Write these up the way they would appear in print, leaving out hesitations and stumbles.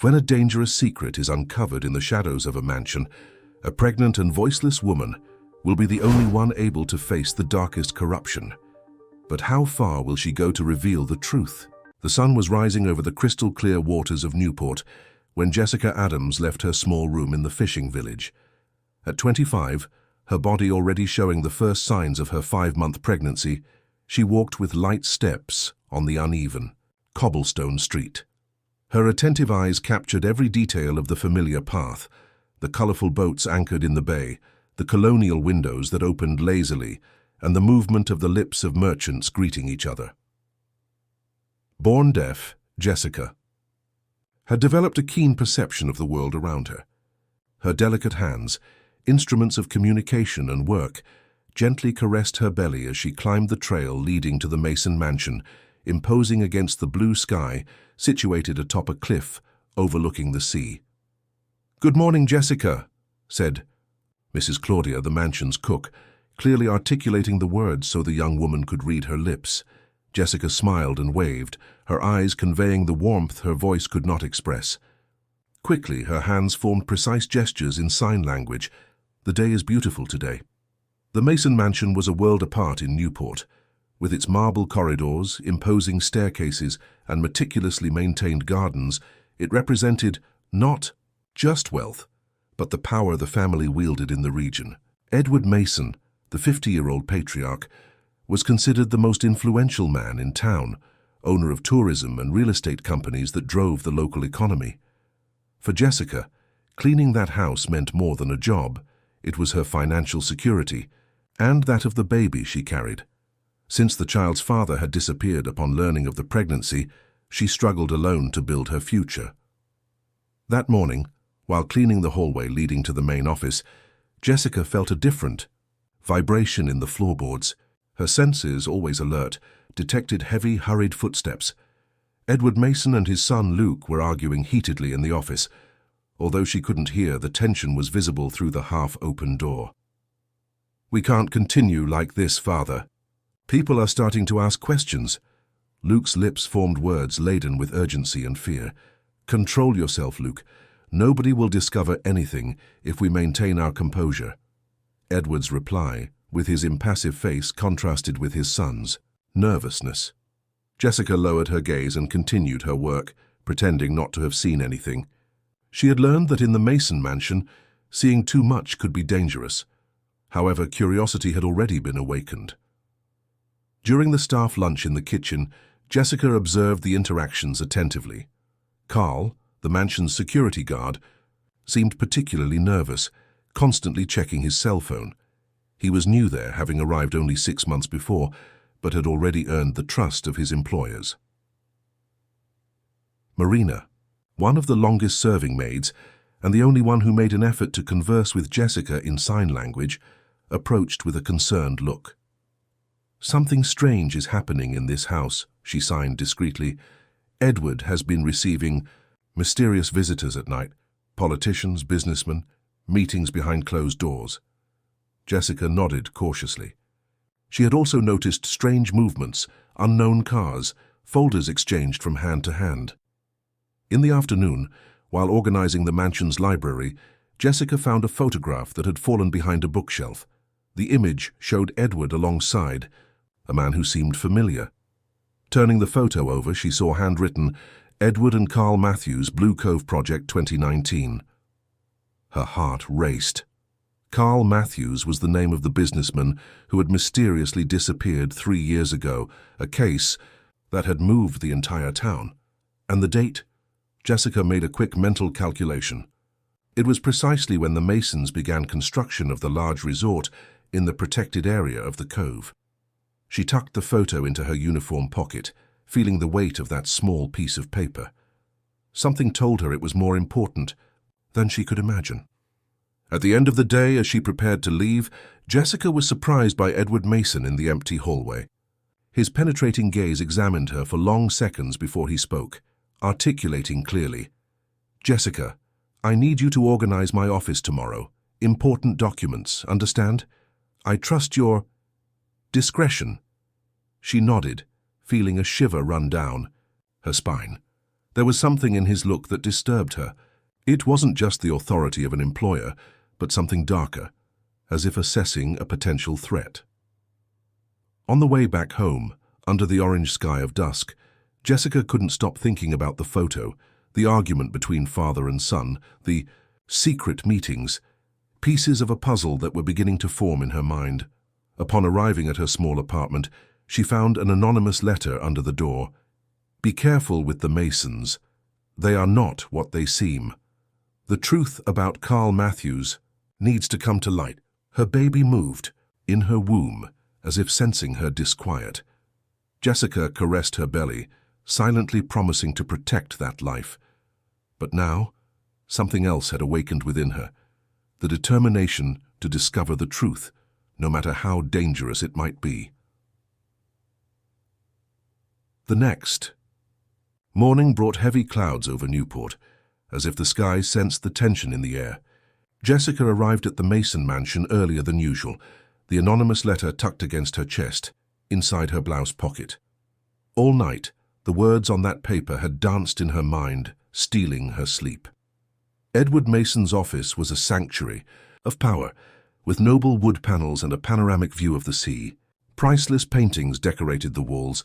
When a dangerous secret is uncovered in the shadows of a mansion, a pregnant and voiceless woman will be the only one able to face the darkest corruption. But how far will she go to reveal the truth? The sun was rising over the crystal-clear waters of Newport when Jessica Adams left her small room in the fishing village. At 25, her body already showing the first signs of her 5-month pregnancy, she walked with light steps on the uneven, cobblestone street. Her attentive eyes captured every detail of the familiar path, the colorful boats anchored in the bay, the colonial windows that opened lazily, and the movement of the lips of merchants greeting each other. Born deaf, Jessica had developed a keen perception of the world around her. Her delicate hands, instruments of communication and work, gently caressed her belly as she climbed the trail leading to the Mason mansion, imposing against the blue sky situated atop a cliff overlooking the sea. "Good morning, Jessica," said Mrs. Claudia, the mansion's cook, clearly articulating the words so the young woman could read her lips. Jessica smiled and waved, her eyes conveying the warmth her voice could not express. Quickly, her hands formed precise gestures in sign language. "The day is beautiful today." The Mason mansion was a world apart in Newport. With its marble corridors, imposing staircases, and meticulously maintained gardens, it represented not just wealth, but the power the family wielded in the region. Edward Mason, the 50-year-old patriarch, was considered the most influential man in town, owner of tourism and real estate companies that drove the local economy. For Jessica, cleaning that house meant more than a job. It was her financial security, and that of the baby she carried. Since the child's father had disappeared upon learning of the pregnancy, she struggled alone to build her future. That morning, while cleaning the hallway leading to the main office, Jessica felt a different vibration in the floorboards. Her senses, always alert, detected heavy, hurried footsteps. Edward Mason and his son Luke were arguing heatedly in the office. Although she couldn't hear, the tension was visible through the half-open door. "We can't continue like this, Father. People are starting to ask questions." Luke's lips formed words laden with urgency and fear. "Control yourself, Luke. Nobody will discover anything if we maintain our composure." Edward's reply, with his impassive face, contrasted with his son's nervousness. Jessica lowered her gaze and continued her work, pretending not to have seen anything. She had learned that in the Mason mansion, seeing too much could be dangerous. However, curiosity had already been awakened. During the staff lunch in the kitchen, Jessica observed the interactions attentively. Carl, the mansion's security guard, seemed particularly nervous, constantly checking his cell phone. He was new there, having arrived only 6 months before, but had already earned the trust of his employers. Marina, one of the longest-serving maids, and the only one who made an effort to converse with Jessica in sign language, approached with a concerned look. "Something strange is happening in this house," she signed discreetly. "Edward has been receiving mysterious visitors at night, politicians, businessmen, meetings behind closed doors." Jessica nodded cautiously. She had also noticed strange movements, unknown cars, folders exchanged from hand to hand. In the afternoon, while organizing the mansion's library, Jessica found a photograph that had fallen behind a bookshelf. The image showed Edward alongside, a man who seemed familiar. Turning the photo over, she saw handwritten, "Edward and Carl Matthews, Blue Cove Project 2019. Her heart raced. Carl Matthews was the name of the businessman who had mysteriously disappeared 3 years ago, a case that had moved the entire town. And the date? Jessica made a quick mental calculation. It was precisely when the Masons began construction of the large resort in the protected area of the cove. She tucked the photo into her uniform pocket, feeling the weight of that small piece of paper. Something told her it was more important than she could imagine. At the end of the day, as she prepared to leave, Jessica was surprised by Edward Mason in the empty hallway. His penetrating gaze examined her for long seconds before he spoke, articulating clearly, "Jessica, I need you to organize my office tomorrow. Important documents, understand? I trust your discretion." She nodded, feeling a shiver run down her spine. There was something in his look that disturbed her. It wasn't just the authority of an employer, but something darker, as if assessing a potential threat. On the way back home, under the orange sky of dusk, Jessica couldn't stop thinking about the photo, the argument between father and son, the secret meetings, pieces of a puzzle that were beginning to form in her mind. Upon arriving at her small apartment, she found an anonymous letter under the door. "Be careful with the Masons. They are not what they seem. The truth about Carl Matthews needs to come to light." Her baby moved in her womb, as if sensing her disquiet. Jessica caressed her belly, silently promising to protect that life. But now, something else had awakened within her, the determination to discover the truth, no matter how dangerous it might be. The next morning brought heavy clouds over Newport, as if the sky sensed the tension in the air. Jessica arrived at the Mason mansion earlier than usual, the anonymous letter tucked against her chest, inside her blouse pocket. All night, the words on that paper had danced in her mind, stealing her sleep. Edward Mason's office was a sanctuary of power, with noble wood panels and a panoramic view of the sea. Priceless paintings decorated the walls,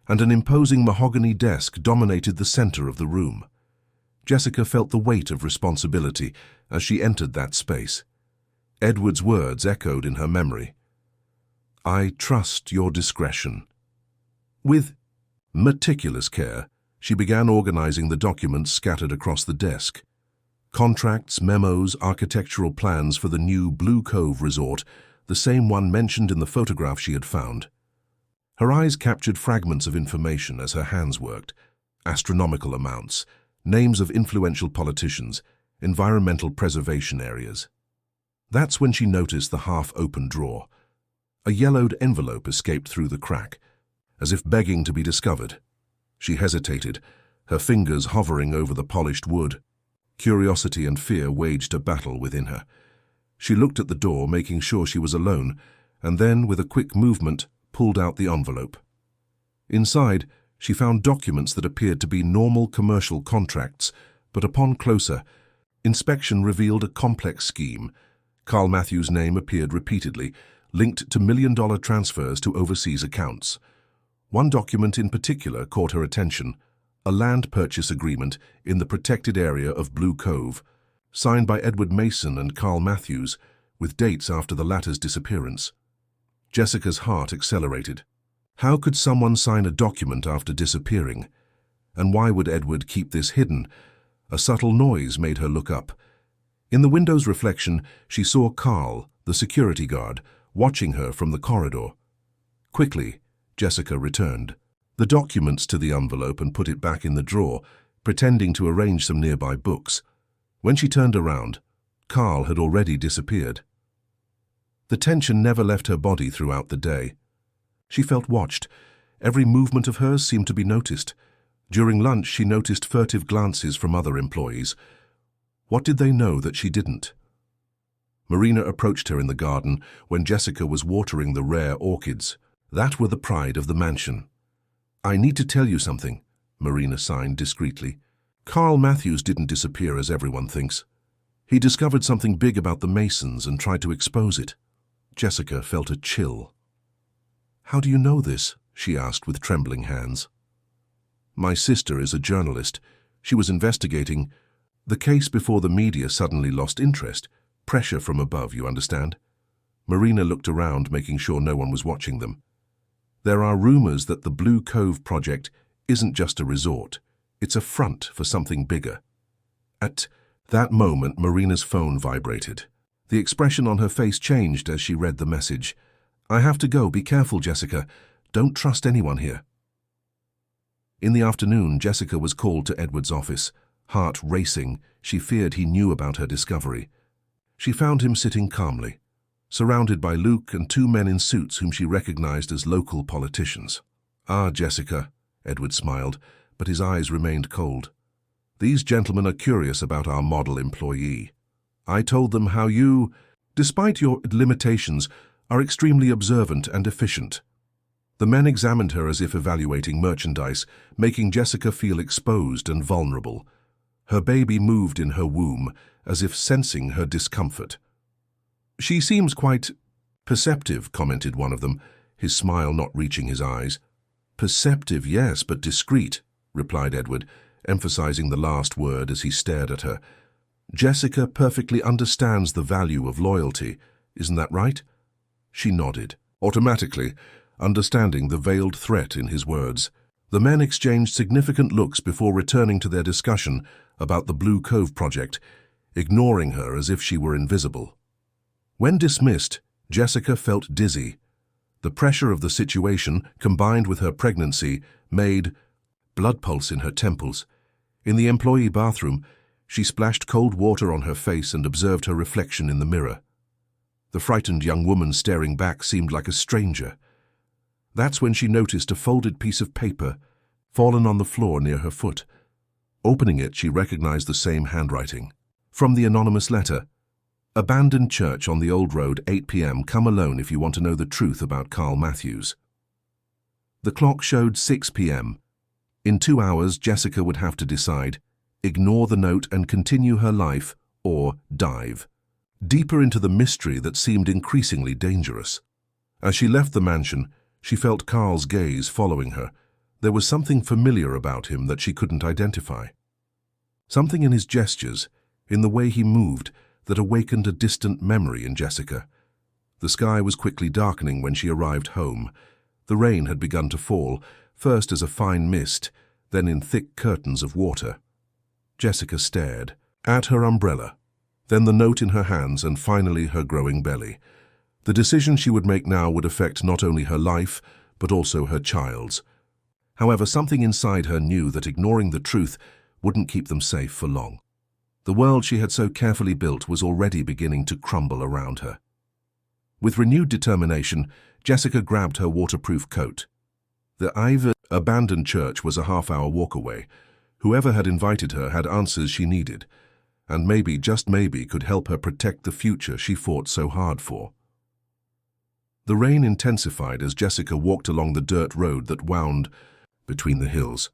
and an imposing mahogany desk dominated the center of the room. Jessica felt the weight of responsibility as she entered that space. Edward's words echoed in her memory. "I trust your discretion." With meticulous care, she began organizing the documents scattered across the desk. Contracts, memos, architectural plans for the new Blue Cove resort, the same one mentioned in the photograph she had found. Her eyes captured fragments of information as her hands worked, astronomical amounts, names of influential politicians, environmental preservation areas. That's when she noticed the half-open drawer. A yellowed envelope escaped through the crack, as if begging to be discovered. She hesitated, her fingers hovering over the polished wood. Curiosity and fear waged a battle within her. She looked at the door, making sure she was alone, and then, with a quick movement, pulled out the envelope. Inside, she found documents that appeared to be normal commercial contracts, but upon closer inspection revealed a complex scheme. Carl Matthews' name appeared repeatedly, linked to million-dollar transfers to overseas accounts. One document in particular caught her attention, a land purchase agreement in the protected area of Blue Cove, signed by Edward Mason and Carl Matthews, with dates after the latter's disappearance. Jessica's heart accelerated. How could someone sign a document after disappearing? And why would Edward keep this hidden? A subtle noise made her look up. In the window's reflection, she saw Carl, the security guard, watching her from the corridor. Quickly, Jessica returned the documents to the envelope and put it back in the drawer, pretending to arrange some nearby books. When she turned around, Carl had already disappeared. The tension never left her body throughout the day. She felt watched. Every movement of hers seemed to be noticed. During lunch, she noticed furtive glances from other employees. What did they know that she didn't? Marina approached her in the garden when Jessica was watering the rare orchids. That were the pride of the mansion. "I need to tell you something," Marina signed discreetly. "Carl Matthews didn't disappear as everyone thinks. He discovered something big about the Masons and tried to expose it." Jessica felt a chill. "How do you know this?" she asked with trembling hands. "My sister is a journalist. She was investigating. The case before the media suddenly lost interest. Pressure from above, you understand?" Marina looked around, making sure no one was watching them. "There are rumors that the Blue Cove project isn't just a resort. It's a front for something bigger." At that moment, Marina's phone vibrated. The expression on her face changed as she read the message. "I have to go. Be careful, Jessica. Don't trust anyone here." In the afternoon, Jessica was called to Edward's office. Heart racing, she feared he knew about her discovery. She found him sitting calmly, surrounded by Luke and two men in suits whom she recognized as local politicians. "Ah, Jessica," Edward smiled, but his eyes remained cold. "These gentlemen are curious about our model employee. I told them how you, despite your limitations, are extremely observant and efficient." The men examined her as if evaluating merchandise, making Jessica feel exposed and vulnerable. Her baby moved in her womb, as if sensing her discomfort. "She seems quite perceptive," commented one of them, his smile not reaching his eyes. "Perceptive, yes, but discreet," replied Edward, emphasizing the last word as he stared at her. "Jessica perfectly understands the value of loyalty, isn't that right?" She nodded, automatically, understanding the veiled threat in his words. The men exchanged significant looks before returning to their discussion about the Blue Cove project, ignoring her as if she were invisible. When dismissed, Jessica felt dizzy. The pressure of the situation, combined with her pregnancy, made blood pulse in her temples. In the employee bathroom, she splashed cold water on her face and observed her reflection in the mirror. The frightened young woman staring back seemed like a stranger. That's when she noticed a folded piece of paper fallen on the floor near her foot. Opening it, she recognized the same handwriting. From the anonymous letter. "Abandoned church on the old road, 8 p.m. Come alone if you want to know the truth about Carl Matthews." The clock showed 6 p.m. In 2 hours, Jessica would have to decide, ignore the note and continue her life, or dive deeper into the mystery that seemed increasingly dangerous. As she left the mansion, she felt Carl's gaze following her. There was something familiar about him that she couldn't identify. Something in his gestures, in the way he moved, that awakened a distant memory in Jessica. The sky was quickly darkening when she arrived home. The rain had begun to fall, first as a fine mist, then in thick curtains of water. Jessica stared at her umbrella, then the note in her hands, and finally her growing belly. The decision she would make now would affect not only her life, but also her child's. However, something inside her knew that ignoring the truth wouldn't keep them safe for long. The world she had so carefully built was already beginning to crumble around her. With renewed determination, Jessica grabbed her waterproof coat. The abandoned church was a half-hour walk away. Whoever had invited her had answers she needed, and maybe, just maybe, could help her protect the future she fought so hard for. The rain intensified as Jessica walked along the dirt road that wound between the hills.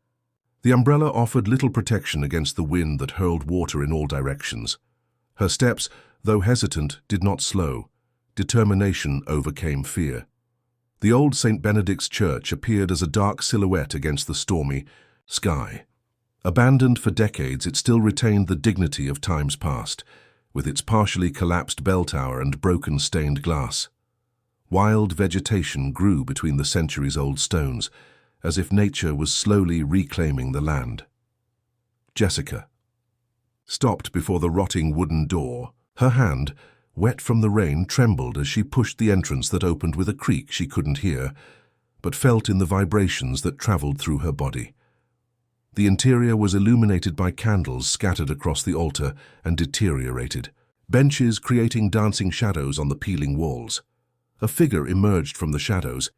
The umbrella offered little protection against the wind that hurled water in all directions. Her steps, though hesitant, did not slow. Determination overcame fear. The old St. Benedict's church appeared as a dark silhouette against the stormy sky. Abandoned for decades, it still retained the dignity of times past, with its partially collapsed bell tower and broken stained glass. Wild vegetation grew between the centuries-old stones, as if nature was slowly reclaiming the land. Jessica stopped before the rotting wooden door. Her hand, wet from the rain, trembled as she pushed the entrance that opened with a creak she couldn't hear, but felt in the vibrations that traveled through her body. The interior was illuminated by candles scattered across the altar and deteriorated, benches creating dancing shadows on the peeling walls. A figure emerged from the shadows,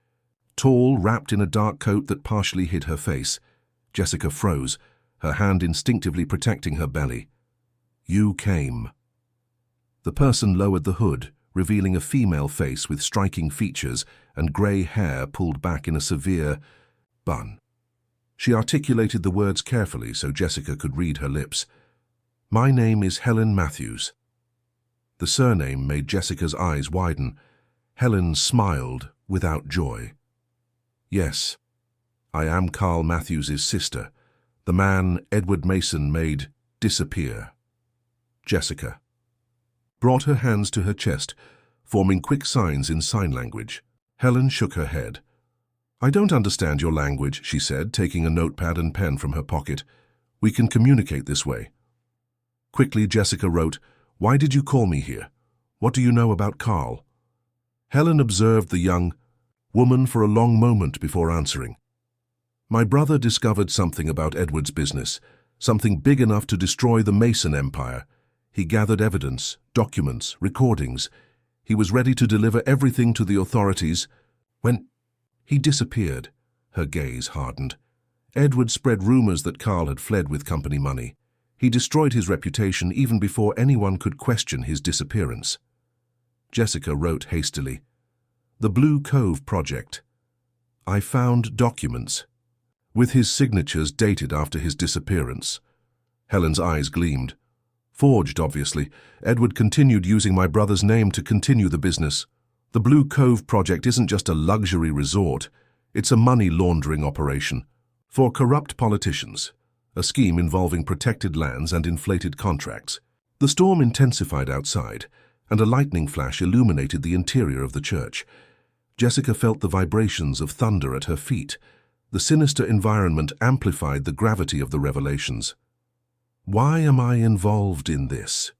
tall, wrapped in a dark coat that partially hid her face. Jessica froze, her hand instinctively protecting her belly. "You came." The person lowered the hood, revealing a female face with striking features and grey hair pulled back in a severe bun. She articulated the words carefully so Jessica could read her lips. "My name is Helen Matthews." The surname made Jessica's eyes widen. Helen smiled without joy. "Yes, I am Carl Matthews' sister, the man Edward Mason made disappear." Jessica brought her hands to her chest, forming quick signs in sign language. Helen shook her head. "I don't understand your language," she said, taking a notepad and pen from her pocket. "We can communicate this way." Quickly, Jessica wrote, "Why did you call me here? What do you know about Carl?" Helen observed the young woman for a long moment before answering. "My brother discovered something about Edward's business, something big enough to destroy the Mason Empire. He gathered evidence, documents, recordings. He was ready to deliver everything to the authorities when he disappeared." Her gaze hardened. "Edward spread rumors that Carl had fled with company money. He destroyed his reputation even before anyone could question his disappearance." Jessica wrote hastily, "The Blue Cove Project. I found documents, with his signatures dated after his disappearance. Helen's eyes gleamed. Forged, obviously. Edward continued using my brother's name to continue the business. The Blue Cove project isn't just a luxury resort. It's a money laundering operation. For corrupt politicians. A scheme involving protected lands and inflated contracts. The storm intensified outside, and a lightning flash illuminated the interior of the church. Jessica felt the vibrations of thunder at her feet. The sinister environment amplified the gravity of the revelations. "Why am I involved in this?"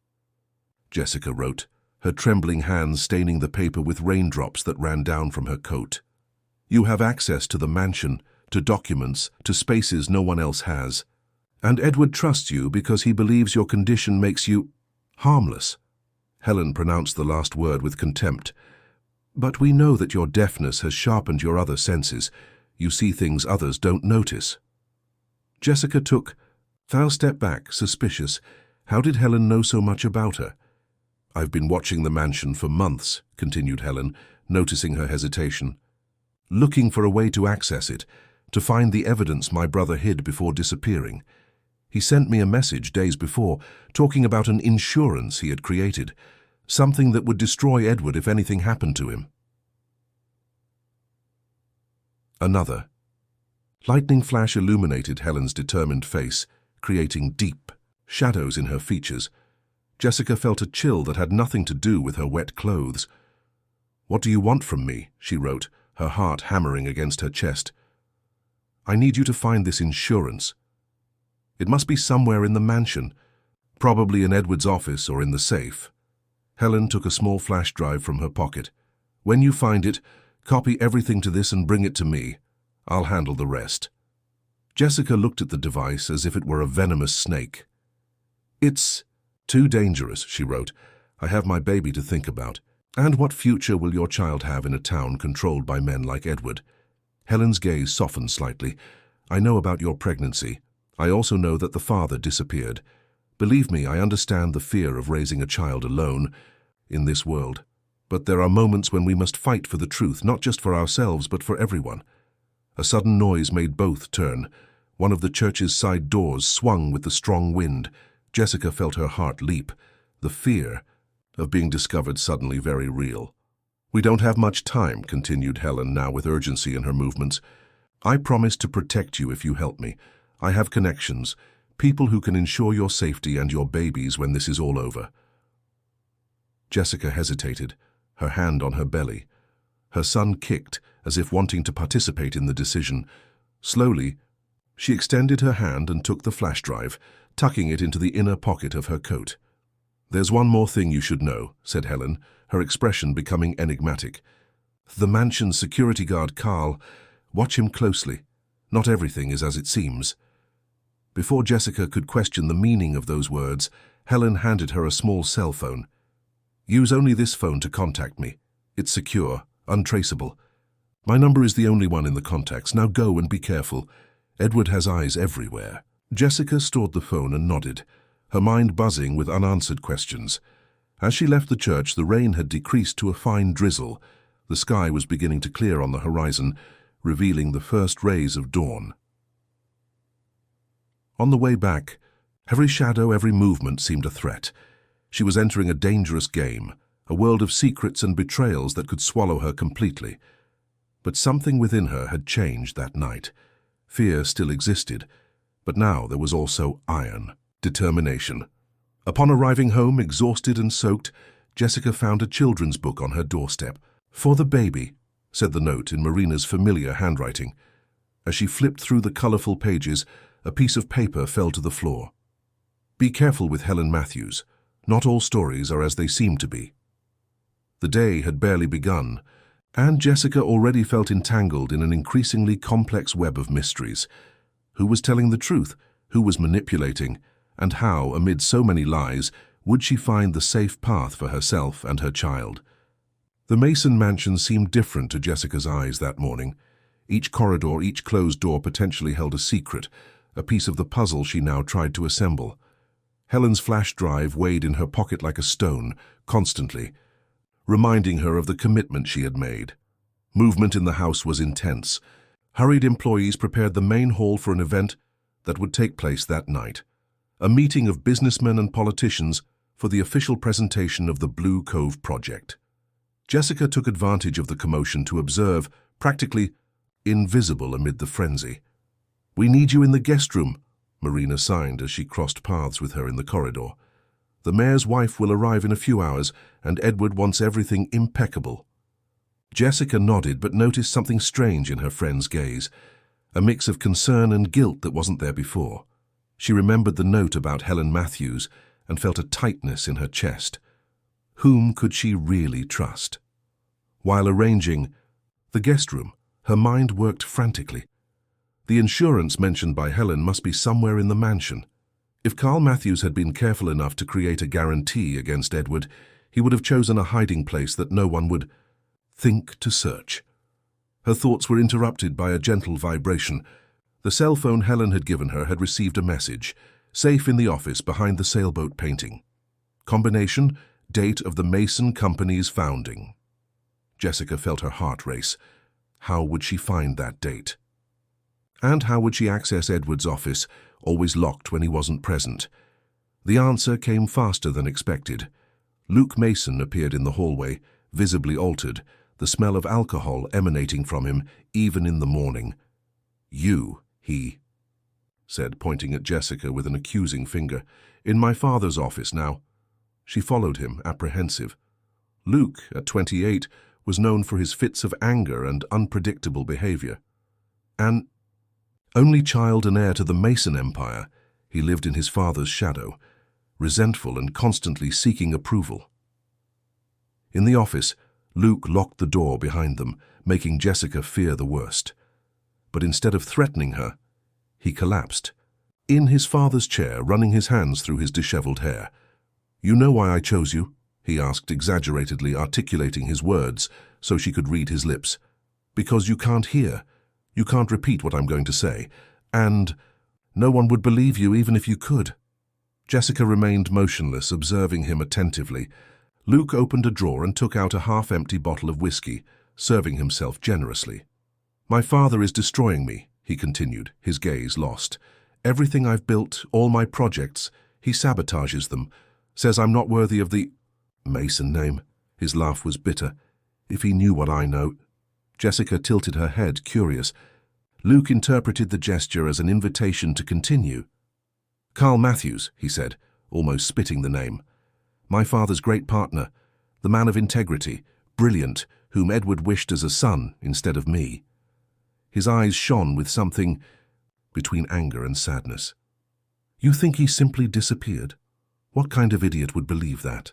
Jessica wrote, her trembling hands staining the paper with raindrops that ran down from her coat. "You have access to the mansion, to documents, to spaces no one else has. And Edward trusts you because he believes your condition makes you harmless." Helen pronounced the last word with contempt. "But we know that your deafness has sharpened your other senses. You see things others don't notice." Jessica took a step back, suspicious. How did Helen know so much about her? "I've been watching the mansion for months," continued Helen, noticing her hesitation. "Looking for a way to access it, to find the evidence my brother hid before disappearing. He sent me a message days before, talking about an insurance he had created, something that would destroy Edward if anything happened to him." Another. Lightning flash illuminated Helen's determined face, creating deep shadows in her features. Jessica felt a chill that had nothing to do with her wet clothes. "What do you want from me?" she wrote, her heart hammering against her chest. "I need you to find this insurance. It must be somewhere in the mansion, probably in Edward's office or in the safe." Helen took a small flash drive from her pocket. "When you find it, copy everything to this and bring it to me. I'll handle the rest." Jessica looked at the device as if it were a venomous snake. "It's too dangerous," she wrote. "I have my baby to think about. And what future will your child have in a town controlled by men like Edward?" Helen's gaze softened slightly. "I know about your pregnancy. I also know that the father disappeared. Believe me, I understand the fear of raising a child alone in this world. But there are moments when we must fight for the truth, not just for ourselves, but for everyone." A sudden noise made both turn. One of the church's side doors swung with the strong wind. Jessica felt her heart leap, the fear of being discovered suddenly very real. "We don't have much time," continued Helen, now with urgency in her movements. "I promise to protect you if you help me. I have connections, people who can ensure your safety and your baby's when this is all over." Jessica hesitated, her hand on her belly. Her son kicked, as if wanting to participate in the decision. Slowly, she extended her hand and took the flash drive, tucking it into the inner pocket of her coat. "There's one more thing you should know," said Helen, her expression becoming enigmatic. "The mansion's security guard, Carl, watch him closely. Not everything is as it seems." Before Jessica could question the meaning of those words, Helen handed her a small cell phone. "Use only this phone to contact me. It's secure, untraceable. My number is the only one in the contacts. Now go and be careful. Edward has eyes everywhere." Jessica stored the phone and nodded, her mind buzzing with unanswered questions. As she left the church, the rain had decreased to a fine drizzle. The sky was beginning to clear on the horizon, revealing the first rays of dawn. On the way back, every shadow, every movement seemed a threat. She was entering a dangerous game, a world of secrets and betrayals that could swallow her completely. But something within her had changed that night. Fear still existed, but now there was also iron, determination. Upon arriving home, exhausted and soaked, Jessica found a children's book on her doorstep. "For the baby," said the note in Marina's familiar handwriting. As she flipped through the colorful pages, a piece of paper fell to the floor. "Be careful with Helen Matthews. Not all stories are as they seem to be." The day had barely begun, and Jessica already felt entangled in an increasingly complex web of mysteries. Who was telling the truth? Who was manipulating? And how, amid so many lies, would she find the safe path for herself and her child? The Mason mansion seemed different to Jessica's eyes that morning. Each corridor, each closed door potentially held a secret, a piece of the puzzle she now tried to assemble. Helen's flash drive weighed in her pocket like a stone, constantly, reminding her of the commitment she had made. Movement in the house was intense. Hurried employees prepared the main hall for an event that would take place that night. A meeting of businessmen and politicians for the official presentation of the Blue Cove project. Jessica took advantage of the commotion to observe, practically invisible amid the frenzy. "We need you in the guest room," Marina signed as she crossed paths with her in the corridor. "The mayor's wife will arrive in a few hours, and Edward wants everything impeccable." Jessica nodded but noticed something strange in her friend's gaze, a mix of concern and guilt that wasn't there before. She remembered the note about Helen Matthews and felt a tightness in her chest. Whom could she really trust? While arranging the guest room, her mind worked frantically. The insurance mentioned by Helen must be somewhere in the mansion. If Carl Matthews had been careful enough to create a guarantee against Edward, he would have chosen a hiding place that no one would think to search. Her thoughts were interrupted by a gentle vibration. The cell phone Helen had given her had received a message, safe in the office behind the sailboat painting. Combination, date of the Mason Company's founding. Jessica felt her heart race. How would she find that date? And how would she access Edward's office, always locked when he wasn't present? The answer came faster than expected. Luke Mason appeared in the hallway, visibly altered, the smell of alcohol emanating from him even in the morning. "You," he said, pointing at Jessica with an accusing finger. "In my father's office now." She followed him, apprehensive. Luke, at 28, was known for his fits of anger and unpredictable behavior. An only child and heir to the Mason Empire, he lived in his father's shadow, resentful and constantly seeking approval. In the office, Luke locked the door behind them, making Jessica fear the worst. But instead of threatening her, he collapsed, in his father's chair, running his hands through his disheveled hair. "You know why I chose you?" he asked, exaggeratedly articulating his words so she could read his lips. "Because you can't hear. You can't repeat what I'm going to say. And no one would believe you even if you could." Jessica remained motionless, observing him attentively. Luke opened a drawer and took out a half-empty bottle of whiskey, serving himself generously. "My father is destroying me," he continued, his gaze lost. "Everything I've built, all my projects, he sabotages them, says I'm not worthy of the Mason name." His laugh was bitter. "If he knew what I know." Jessica tilted her head, curious. Luke interpreted the gesture as an invitation to continue. "Carl Matthews," he said, almost spitting the name. "My father's great partner, the man of integrity, brilliant, whom Edward wished as a son instead of me." His eyes shone with something between anger and sadness. "You think he simply disappeared? What kind of idiot would believe that?"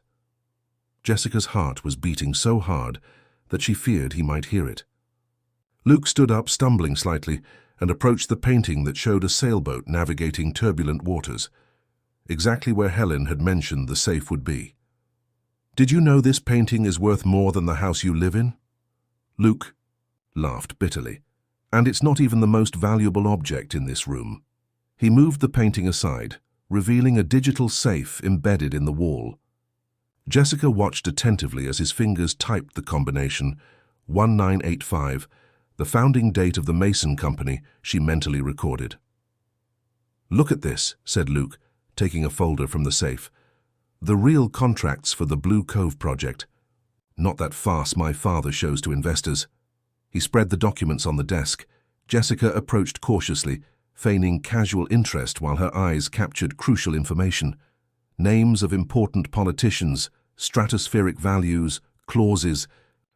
Jessica's heart was beating so hard that she feared he might hear it. Luke stood up, stumbling slightly, and approached the painting that showed a sailboat navigating turbulent waters, exactly where Helen had mentioned the safe would be. "Did you know this painting is worth more than the house you live in?" Luke laughed bitterly. "And it's not even the most valuable object in this room." He moved the painting aside, revealing a digital safe embedded in the wall. Jessica watched attentively as his fingers typed the combination 1985, the founding date of the Mason Company she mentally recorded. "Look at this," said Luke, taking a folder from the safe. "The real contracts for the Blue Cove project. Not that farce my father shows to investors." He spread the documents on the desk. Jessica approached cautiously, feigning casual interest while her eyes captured crucial information. Names of important politicians, stratospheric values, clauses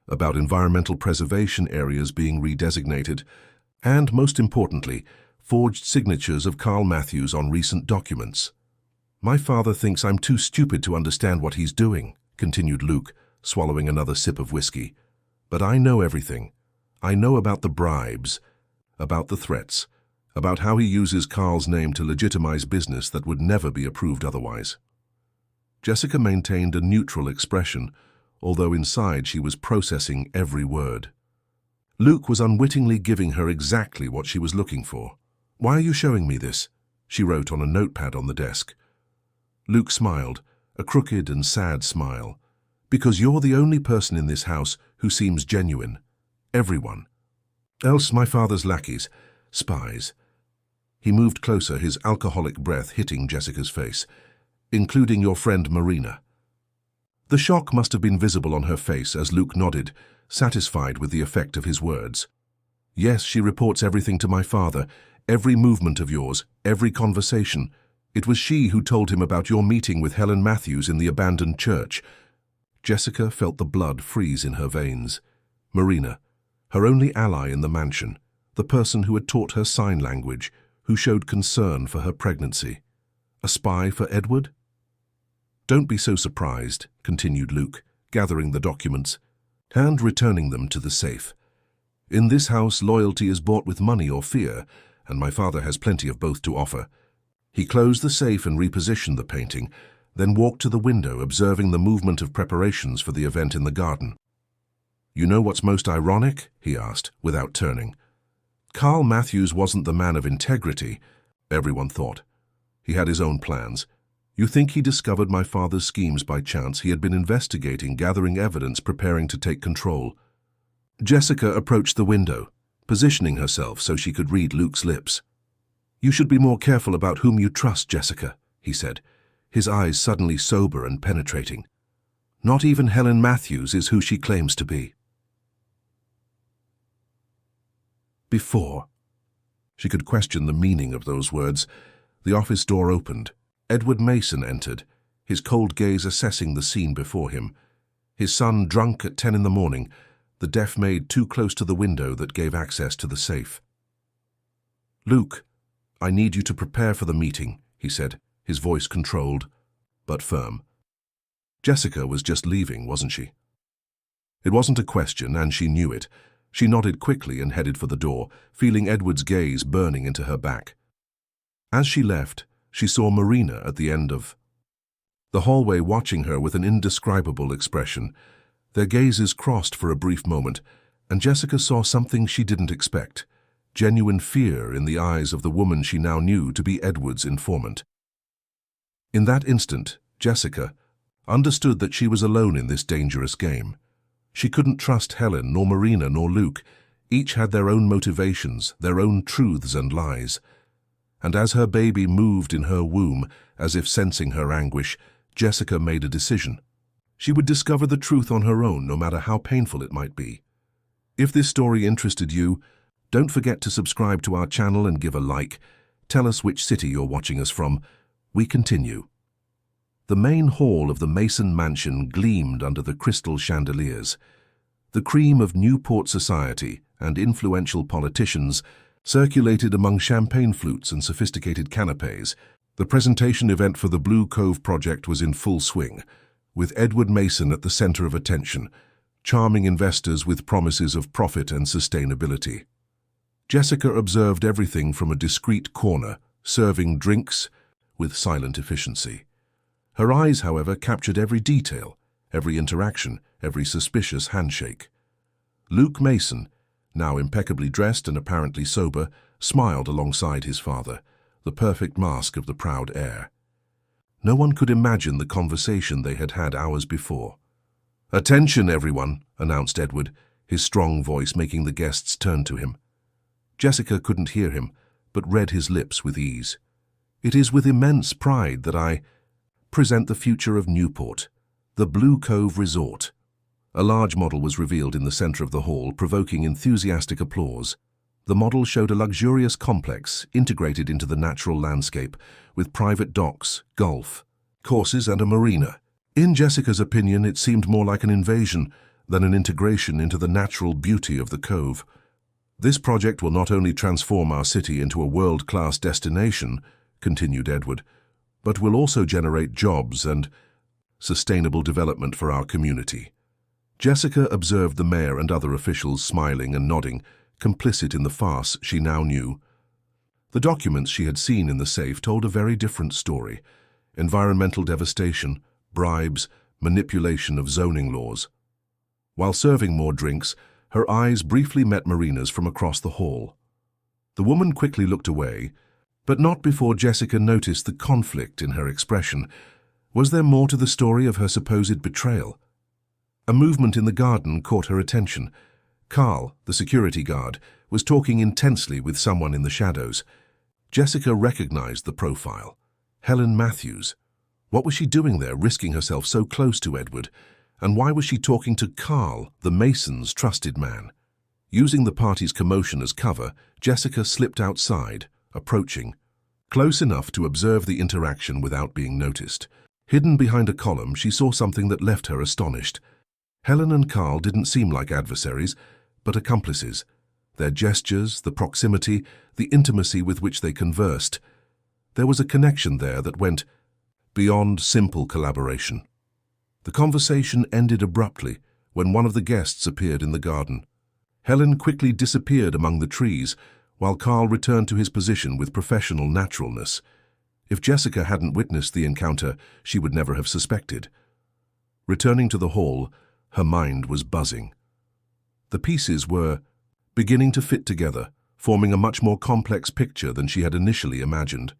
about environmental preservation areas being redesignated, and, most importantly, forged signatures of Carl Matthews on recent documents. "My father thinks I'm too stupid to understand what he's doing," continued Luke, swallowing another sip of whiskey. "But I know everything. I know about the bribes, about the threats, about how he uses Carl's name to legitimize business that would never be approved otherwise." Jessica maintained a neutral expression, although inside she was processing every word. Luke was unwittingly giving her exactly what she was looking for. "Why are you showing me this?" she wrote on a notepad on the desk. Luke smiled, a crooked and sad smile. "Because you're the only person in this house who seems genuine. Everyone. Else my father's lackeys, spies. He moved closer, his alcoholic breath hitting Jessica's face. Including your friend Marina. The shock must have been visible on her face as Luke nodded, satisfied with the effect of his words. Yes, she reports everything to my father, every movement of yours, every conversation. It was she who told him about your meeting with Helen Matthews in the abandoned church. Jessica felt the blood freeze in her veins. Marina, her only ally in the mansion, the person who had taught her sign language, who showed concern for her pregnancy. A spy for Edward? Don't be so surprised, continued Luke, gathering the documents, and returning them to the safe. In this house, loyalty is bought with money or fear, and my father has plenty of both to offer. He closed the safe and repositioned the painting, then walked to the window, observing the movement of preparations for the event in the garden. You know what's most ironic? He asked, without turning. Carl Matthews wasn't the man of integrity, everyone thought. He had his own plans. You think he discovered my father's schemes by chance? He had been investigating, gathering evidence, preparing to take control. Jessica approached the window, positioning herself so she could read Luke's lips. You should be more careful about whom you trust, Jessica, he said, his eyes suddenly sober and penetrating. Not even Helen Matthews is who she claims to be. Before. She could question the meaning of those words. The office door opened. Edward Mason entered, his cold gaze assessing the scene before him. His son drunk at 10 in the morning, the deaf maid too close to the window that gave access to the safe. Luke, I need you to prepare for the meeting, he said, his voice controlled, but firm. Jessica was just leaving, wasn't she? It wasn't a question, and she knew it. She nodded quickly and headed for the door, feeling Edward's gaze burning into her back. As she left, she saw Marina at the end of the hallway watching her with an indescribable expression. Their gazes crossed for a brief moment, and Jessica saw something she didn't expect, genuine fear in the eyes of the woman she now knew to be Edward's informant. In that instant, Jessica understood that she was alone in this dangerous game. She couldn't trust Helen, nor Marina, nor Luke. Each had their own motivations, their own truths and lies. And as her baby moved in her womb, as if sensing her anguish, Jessica made a decision. She would discover the truth on her own, no matter how painful it might be. If this story interested you, don't forget to subscribe to our channel and give a like. Tell us which city you're watching us from. We continue. The main hall of the Mason mansion gleamed under the crystal chandeliers. The cream of Newport society and influential politicians circulated among champagne flutes and sophisticated canapes. The presentation event for the Blue Cove project was in full swing, with Edward Mason at the center of attention, charming investors with promises of profit and sustainability. Jessica observed everything from a discreet corner, serving drinks with silent efficiency. Her eyes, however, captured every detail, every interaction, every suspicious handshake. Luke Mason, now impeccably dressed and apparently sober, smiled alongside his father, the perfect mask of the proud heir. No one could imagine the conversation they had had hours before. "Attention, everyone," announced Edward, his strong voice making the guests turn to him. Jessica couldn't hear him, but read his lips with ease. "It is with immense pride that I present the future of Newport, the Blue Cove Resort." A large model was revealed in the center of the hall, provoking enthusiastic applause. The model showed a luxurious complex integrated into the natural landscape, with private docks, golf courses, and a marina. In Jessica's opinion, it seemed more like an invasion than an integration into the natural beauty of the cove. "This project will not only transform our city into a world-class destination," continued Edward, "but will also generate jobs and sustainable development for our community." Jessica observed the mayor and other officials smiling and nodding, complicit in the farce she now knew. The documents she had seen in the safe told a very different story: environmental devastation, bribes, manipulation of zoning laws. While serving more drinks, her eyes briefly met Marina's from across the hall. The woman quickly looked away, but not before Jessica noticed the conflict in her expression. Was there more to the story of her supposed betrayal? A movement in the garden caught her attention. Carl, the security guard, was talking intensely with someone in the shadows. Jessica recognized the profile. Helen Matthews. What was she doing there, risking herself so close to Edward? And why was she talking to Carl, the Mason's trusted man? Using the party's commotion as cover, Jessica slipped outside, approaching, close enough to observe the interaction without being noticed. Hidden behind a column, she saw something that left her astonished. Helen and Carl didn't seem like adversaries, but accomplices. Their gestures, the proximity, the intimacy with which they conversed. There was a connection there that went beyond simple collaboration. The conversation ended abruptly when one of the guests appeared in the garden. Helen quickly disappeared among the trees, while Carl returned to his position with professional naturalness. If Jessica hadn't witnessed the encounter, she would never have suspected. Returning to the hall, her mind was buzzing. The pieces were beginning to fit together, forming a much more complex picture than she had initially imagined.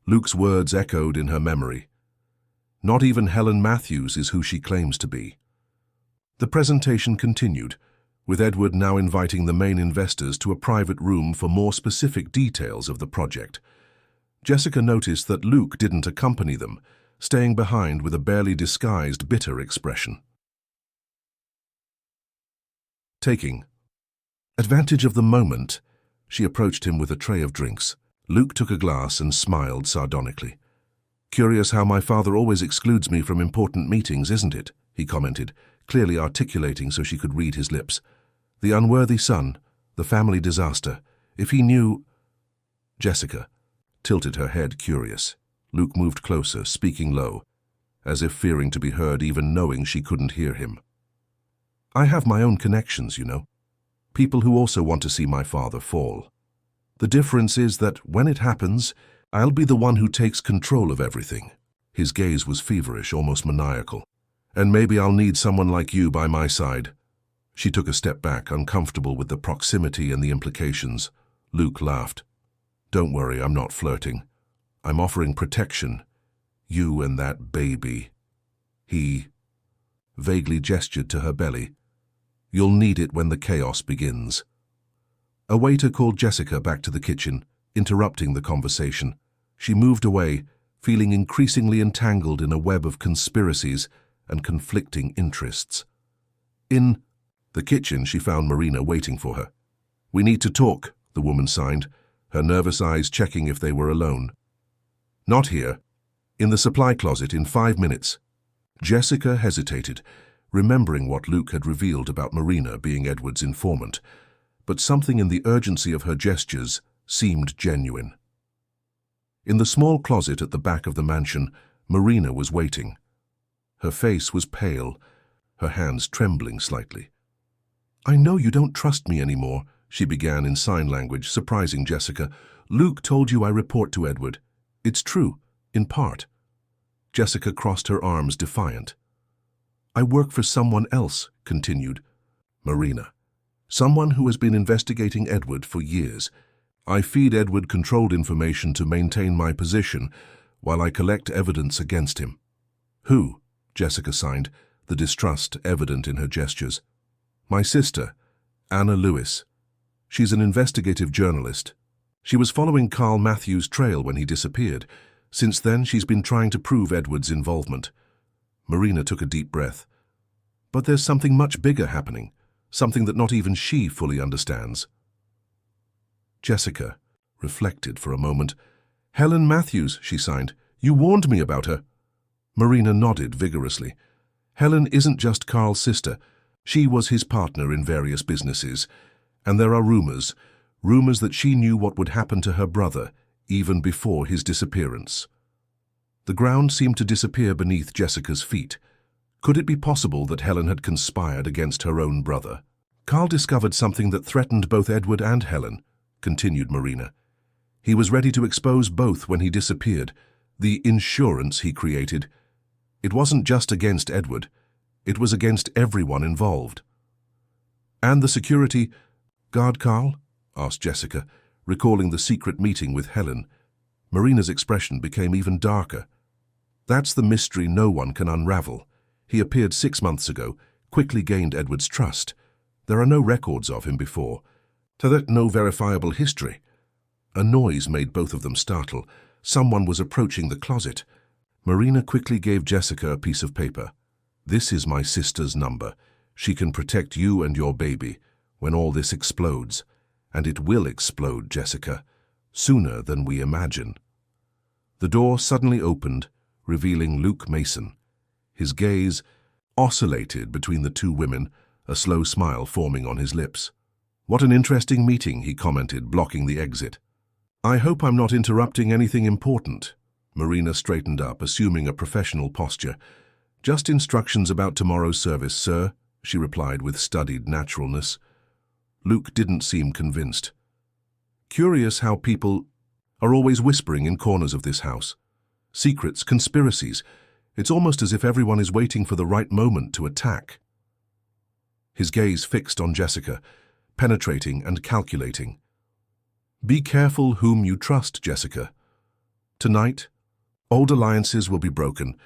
Luke's words echoed in her memory. Not even Helen Matthews is who she claims to be. The presentation continued, with Edward now inviting the main investors to a private room for more specific details of the project. Jessica noticed that Luke didn't accompany them, staying behind with a barely disguised bitter expression. Taking advantage of the moment, she approached him with a tray of drinks. Luke took a glass and smiled sardonically. "Curious how my father always excludes me from important meetings, isn't it?" he commented, clearly articulating so she could read his lips. "The unworthy son, the family disaster. If he knew—" Jessica tilted her head, curious. Luke moved closer, speaking low, as if fearing to be heard even knowing she couldn't hear him. "I have my own connections, you know. People who also want to see my father fall. The difference is that when it happens, I'll be the one who takes control of everything." His gaze was feverish, almost maniacal. "And maybe I'll need someone like you by my side." She took a step back, uncomfortable with the proximity and the implications. Luke laughed. "Don't worry, I'm not flirting. I'm offering protection. You and that baby." He vaguely gestured to her belly. "You'll need it when the chaos begins." A waiter called Jessica back to the kitchen, interrupting the conversation. She moved away, feeling increasingly entangled in a web of conspiracies and conflicting interests. In the kitchen, she found Marina waiting for her. "We need to talk," the woman signed, her nervous eyes checking if they were alone. "Not here. In the supply closet in 5 minutes." Jessica hesitated, remembering what Luke had revealed about Marina being Edward's informant, but something in the urgency of her gestures seemed genuine. In the small closet at the back of the mansion, Marina was waiting. Her face was pale, her hands trembling slightly. "I know you don't trust me anymore," she began in sign language, surprising Jessica. "Luke told you I report to Edward. It's true, in part." Jessica crossed her arms, defiant. "I work for someone else," continued Marina. "Someone who has been investigating Edward for years. I feed Edward controlled information to maintain my position while I collect evidence against him." "Who?" Jessica signed, the distrust evident in her gestures. "My sister, Anna Lewis. She's an investigative journalist. She was following Carl Matthews' trail when he disappeared. Since then, she's been trying to prove Edward's involvement." Marina took a deep breath. "But there's something much bigger happening, something that not even she fully understands." Jessica reflected for a moment. "Helen Matthews," she signed. "You warned me about her." Marina nodded vigorously. "Helen isn't just Carl's sister. She was his partner in various businesses. And there are rumors that she knew what would happen to her brother even before his disappearance." The ground seemed to disappear beneath Jessica's feet. Could it be possible that Helen had conspired against her own brother? "Carl discovered something that threatened both Edward and Helen," continued Marina. "He was ready to expose both when he disappeared. The insurance he created. It wasn't just against Edward. It was against everyone involved." "And the security guard Carl?" asked Jessica, recalling the secret meeting with Helen. Marina's expression became even darker. "That's the mystery no one can unravel. He appeared 6 months ago, quickly gained Edward's trust. There are no records of him before. To that, no verifiable history. A noise made both of them startle. Someone was approaching the closet. Marina quickly gave Jessica a piece of paper. "This is my sister's number. She can protect you and your baby when all this explodes. And it will explode, Jessica, sooner than we imagine." The door suddenly opened, revealing Luke Mason. His gaze oscillated between the two women, a slow smile forming on his lips. "What an interesting meeting," he commented, blocking the exit. "I hope I'm not interrupting anything important." Marina straightened up, assuming a professional posture. "Just instructions about tomorrow's service, sir," she replied with studied naturalness. Luke didn't seem convinced. "Curious how people are always whispering in corners of this house. Secrets, conspiracies. It's almost as if everyone is waiting for the right moment to attack." His gaze fixed on Jessica, penetrating and calculating. "Be careful whom you trust, Jessica. Tonight, old alliances will be broken,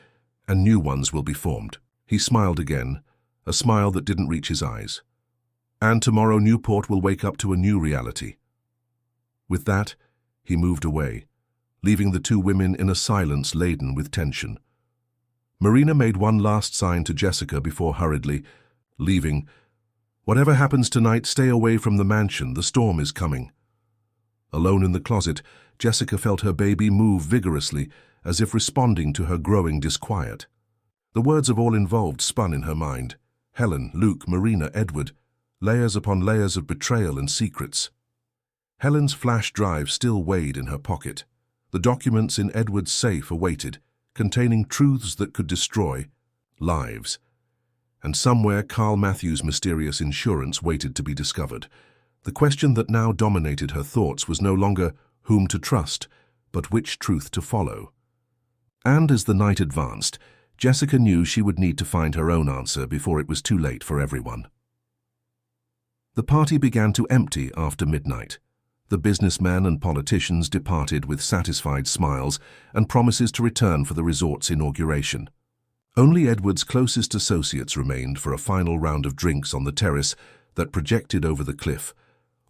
and new ones will be formed." He smiled again, a smile that didn't reach his eyes. "And tomorrow Newport will wake up to a new reality." With that, he moved away, leaving the two women in a silence laden with tension. Marina made one last sign to Jessica before hurriedly leaving. "Whatever happens tonight, stay away from the mansion. The storm is coming." Alone in the closet, Jessica felt her baby move vigorously, as if responding to her growing disquiet. The words of all involved spun in her mind. Helen, Luke, Marina, Edward. Layers upon layers of betrayal and secrets. Helen's flash drive still weighed in her pocket. The documents in Edward's safe awaited, containing truths that could destroy lives. And somewhere Carl Matthews' mysterious insurance waited to be discovered. The question that now dominated her thoughts was no longer whom to trust, but which truth to follow. And as the night advanced, Jessica knew she would need to find her own answer before it was too late for everyone. The party began to empty after midnight. The businessmen and politicians departed with satisfied smiles and promises to return for the resort's inauguration. Only Edward's closest associates remained for a final round of drinks on the terrace that projected over the cliff,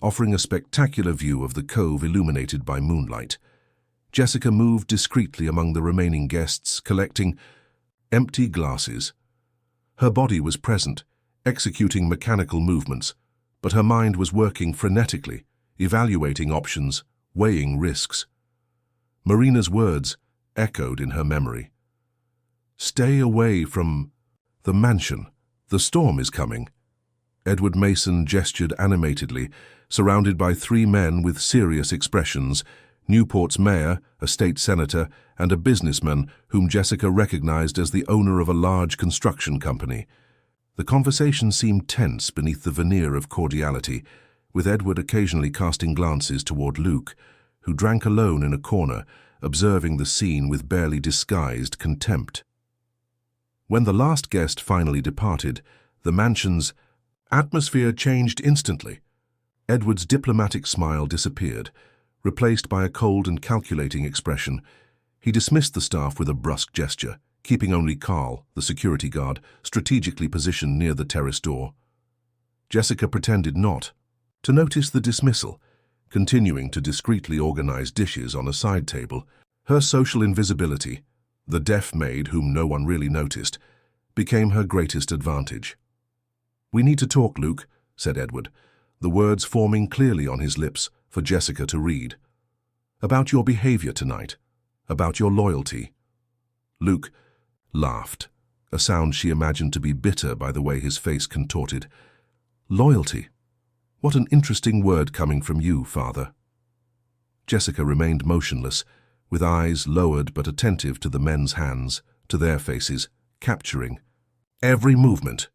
offering a spectacular view of the cove illuminated by moonlight. Jessica moved discreetly among the remaining guests, collecting empty glasses. Her body was present, executing mechanical movements, but her mind was working frenetically, evaluating options, weighing risks. Marina's words echoed in her memory. "Stay away from the mansion. The storm is coming." Edward Mason gestured animatedly, surrounded by three men with serious expressions, Newport's mayor, a state senator, and a businessman whom Jessica recognized as the owner of a large construction company. The conversation seemed tense beneath the veneer of cordiality, with Edward occasionally casting glances toward Luke, who drank alone in a corner, observing the scene with barely disguised contempt. When the last guest finally departed, the mansion's atmosphere changed instantly. Edward's diplomatic smile disappeared, replaced by a cold and calculating expression. He dismissed the staff with a brusque gesture, keeping only Carl, the security guard, strategically positioned near the terrace door. Jessica pretended not to notice the dismissal, continuing to discreetly organize dishes on a side table. Her social invisibility, the deaf maid whom no one really noticed, became her greatest advantage. "We need to talk, Luke," said Edward, the words forming clearly on his lips for Jessica to read. "About your behavior tonight, about your loyalty." Luke laughed, a sound she imagined to be bitter by the way his face contorted. "Loyalty? What an interesting word coming from you, Father." Jessica remained motionless, with eyes lowered but attentive to the men's hands, to their faces, capturing every movement.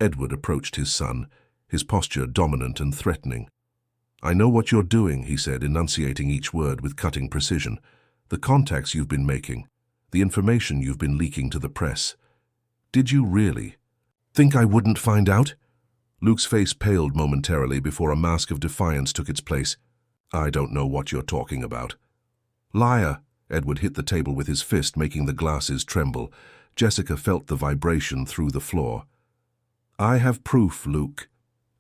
Edward approached his son, his posture dominant and threatening. "I know what you're doing," he said, enunciating each word with cutting precision. "The contacts you've been making, the information you've been leaking to the press. Did you really think I wouldn't find out?" Luke's face paled momentarily before a mask of defiance took its place. "I don't know what you're talking about." "Liar!" Edward hit the table with his fist, making the glasses tremble. Jessica felt the vibration through the floor. "I have proof, Luke.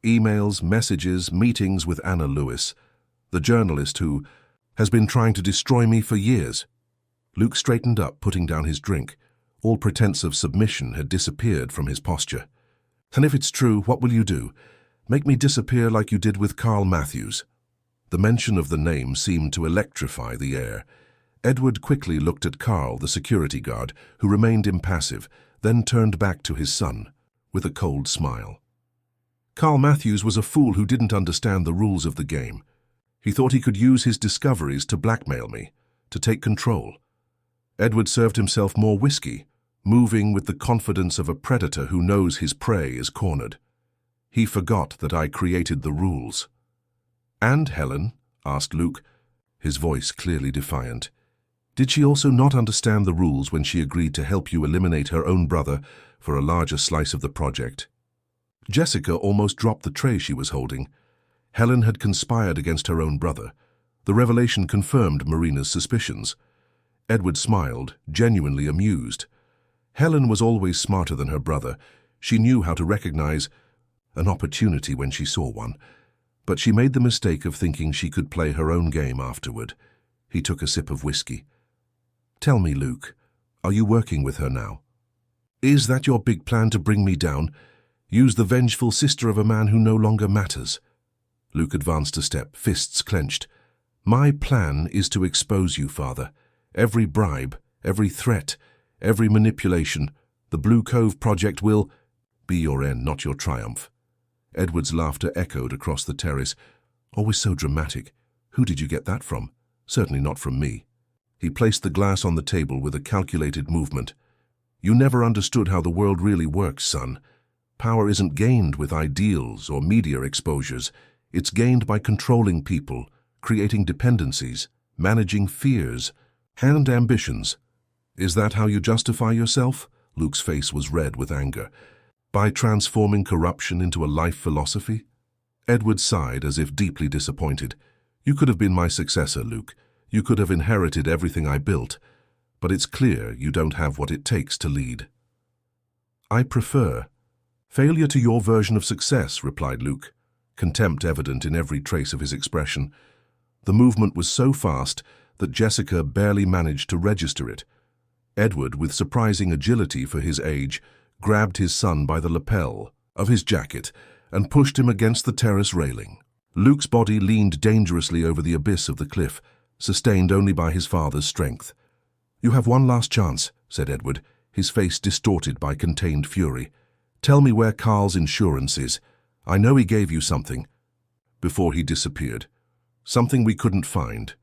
Emails, messages, meetings with Anna Lewis, the journalist who has been trying to destroy me for years. Luke straightened up, putting down his drink. All pretense of submission had disappeared from his posture. And if it's true, what will you do? Make me disappear like you did with Carl Matthews? The mention of the name seemed to electrify the air. Edward quickly looked at Carl, the security guard, who remained impassive, then turned back to his son, with a cold smile. Carl Matthews was a fool who didn't understand the rules of the game. He thought he could use his discoveries to blackmail me, to take control. Edward served himself more whiskey, moving with the confidence of a predator who knows his prey is cornered. He forgot that I created the rules. "And Helen?" asked Luke, his voice clearly defiant. "Did she also not understand the rules when she agreed to help you eliminate her own brother for a larger slice of the project?" Jessica almost dropped the tray she was holding. Helen had conspired against her own brother. The revelation confirmed Marina's suspicions. Edward smiled, genuinely amused. Helen was always smarter than her brother. She knew how to recognize an opportunity when she saw one. But she made the mistake of thinking she could play her own game afterward. He took a sip of whiskey. "Tell me, Luke, are you working with her now? Is that your big plan to bring me down? Use the vengeful sister of a man who no longer matters?" Luke advanced a step, fists clenched. "My plan is to expose you, Father. Every bribe, every threat, every manipulation. The Blue Cove project will be your end, not your triumph." Edward's laughter echoed across the terrace. "Always so dramatic. Who did you get that from? Certainly not from me." He placed the glass on the table with a calculated movement. "You never understood how the world really works, son. Power isn't gained with ideals or media exposures. It's gained by controlling people, creating dependencies, managing fears and ambitions. Is that how you justify yourself?" Luke's face was red with anger. "By transforming corruption into a life philosophy?" Edward sighed as if deeply disappointed. "You could have been my successor, Luke. You could have inherited everything I built. But it's clear you don't have what it takes to lead." "I prefer failure to your version of success," replied Luke, contempt evident in every trace of his expression. The movement was so fast that Jessica barely managed to register it. Edward, with surprising agility for his age, grabbed his son by the lapel of his jacket and pushed him against the terrace railing. Luke's body leaned dangerously over the abyss of the cliff, sustained only by his father's strength. "You have one last chance," said Edward, his face distorted by contained fury. "Tell me where Carl's insurance is. I know he gave you something before he disappeared. Something we couldn't find."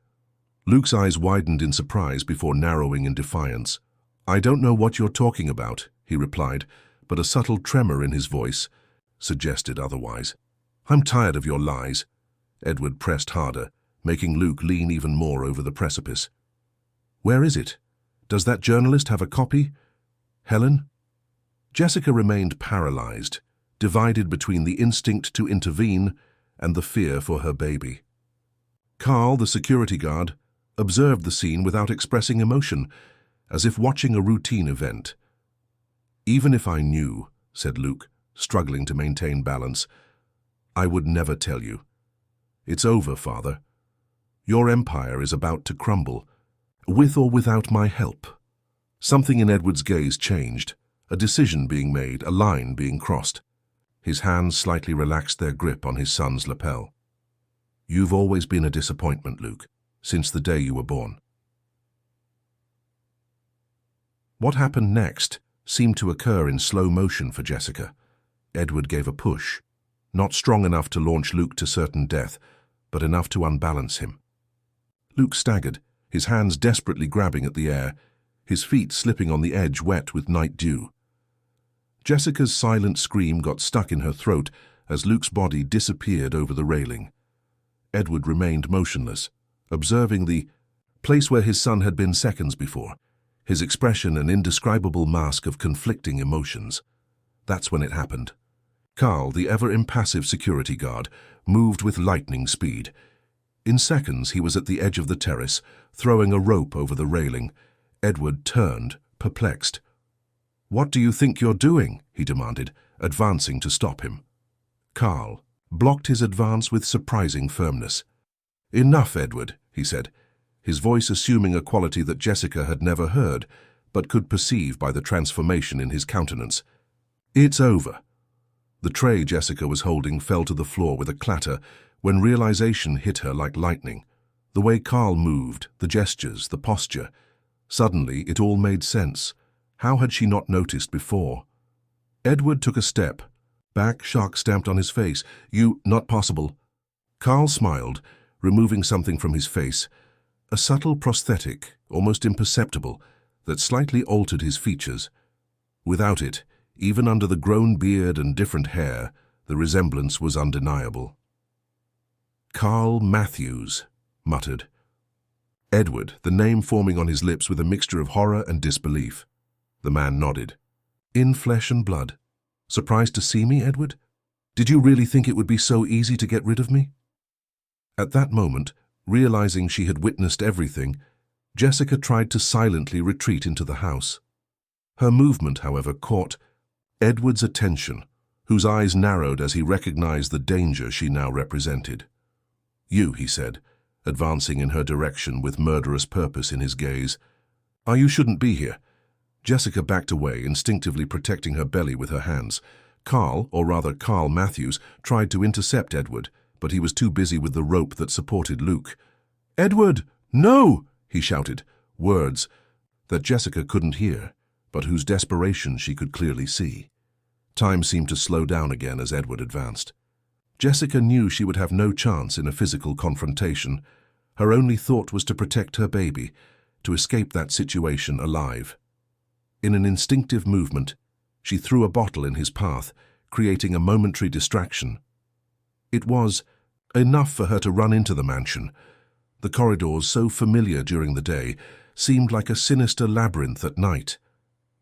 Luke's eyes widened in surprise before narrowing in defiance. "I don't know what you're talking about," he replied, but a subtle tremor in his voice suggested otherwise. "I'm tired of your lies." Edward pressed harder, making Luke lean even more over the precipice. "Where is it? Does that journalist have a copy? Helen?" Jessica remained paralyzed, divided between the instinct to intervene and the fear for her baby. Carl, the security guard, observed the scene without expressing emotion, as if watching a routine event. "Even if I knew," said Luke, struggling to maintain balance, "I would never tell you. It's over, Father. Your empire is about to crumble, with or without my help." Something in Edward's gaze changed, a decision being made, a line being crossed. His hands slightly relaxed their grip on his son's lapel. "You've always been a disappointment, Luke, since the day you were born." What happened next seemed to occur in slow motion for Jessica. Edward gave a push, not strong enough to launch Luke to certain death, but enough to unbalance him. Luke staggered, his hands desperately grabbing at the air, his feet slipping on the edge wet with night dew. Jessica's silent scream got stuck in her throat as Luke's body disappeared over the railing. Edward remained motionless, observing the place where his son had been seconds before, his expression an indescribable mask of conflicting emotions. That's when it happened. Carl, the ever-impassive security guard, moved with lightning speed. In seconds, he was at the edge of the terrace, throwing a rope over the railing. Edward turned, perplexed. "What do you think you're doing?" he demanded, advancing to stop him. "Carl," blocked his advance with surprising firmness. "Enough, Edward," he said, his voice assuming a quality that Jessica had never heard, but could perceive by the transformation in his countenance. "It's over." The tray Jessica was holding fell to the floor with a clatter when realization hit her like lightning. The way Carl moved, the gestures, the posture. Suddenly, it all made sense. How had she not noticed before? Edward took a step. Back, shock stamped on his face. Not possible." Carl smiled, removing something from his face. A subtle prosthetic, almost imperceptible, that slightly altered his features. Without it, even under the grown beard and different hair, the resemblance was undeniable. "Carl Matthews," muttered. Edward, the name forming on his lips with a mixture of horror and disbelief. The man nodded. "In flesh and blood. Surprised to see me, Edward? Did you really think it would be so easy to get rid of me?" At that moment, realizing she had witnessed everything, Jessica tried to silently retreat into the house. Her movement, however, caught Edward's attention, whose eyes narrowed as he recognized the danger she now represented. "You," he said, advancing in her direction with murderous purpose in his gaze. "You shouldn't be here." Jessica backed away, instinctively protecting her belly with her hands. Carl, or rather Carl Matthews, tried to intercept Edward, but he was too busy with the rope that supported Luke. "Edward, no!" he shouted, words that Jessica couldn't hear, but whose desperation she could clearly see. Time seemed to slow down again as Edward advanced. Jessica knew she would have no chance in a physical confrontation. Her only thought was to protect her baby, to escape that situation alive. In an instinctive movement, she threw a bottle in his path, creating a momentary distraction. It was enough for her to run into the mansion. The corridors, so familiar during the day, seemed like a sinister labyrinth at night.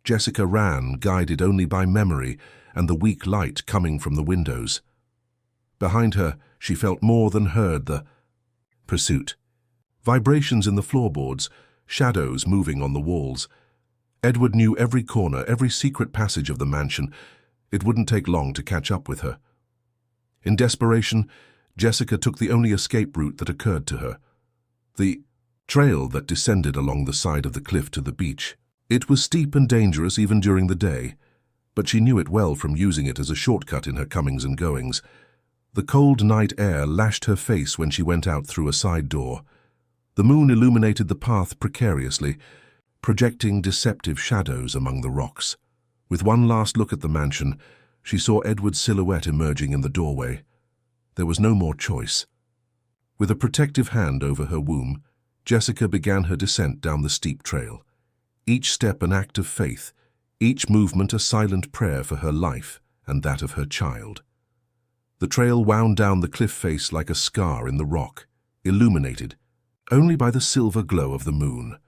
Jessica ran, guided only by memory and the weak light coming from the windows. Behind her, she felt more than heard the pursuit. Vibrations in the floorboards, shadows moving on the walls. Edward knew every corner, every secret passage of the mansion. It wouldn't take long to catch up with her. In desperation, Jessica took the only escape route that occurred to her. The trail that descended along the side of the cliff to the beach. It was steep and dangerous even during the day, but she knew it well from using it as a shortcut in her comings and goings. The cold night air lashed her face when she went out through a side door. The moon illuminated the path precariously, projecting deceptive shadows among the rocks. With one last look at the mansion, she saw Edward's silhouette emerging in the doorway. There was no more choice. With a protective hand over her womb, Jessica began her descent down the steep trail. Each step an act of faith, each movement a silent prayer for her life and that of her child. The trail wound down the cliff face like a scar in the rock, illuminated only by the silver glow of the moon.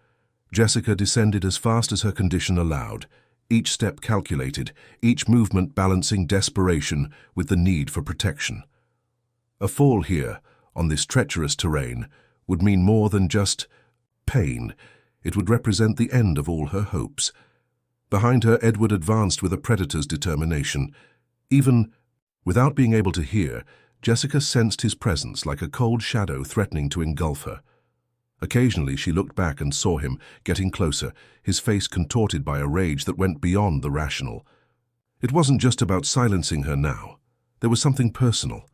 Jessica descended as fast as her condition allowed, each step calculated, each movement balancing desperation with the need for protection. A fall here, on this treacherous terrain, would mean more than just pain. It would represent the end of all her hopes. Behind her, Edward advanced with a predator's determination. Even without being able to hear, Jessica sensed his presence like a cold shadow threatening to engulf her. Occasionally she looked back and saw him, getting closer, his face contorted by a rage that went beyond the rational. It wasn't just about silencing her now. There was something personal,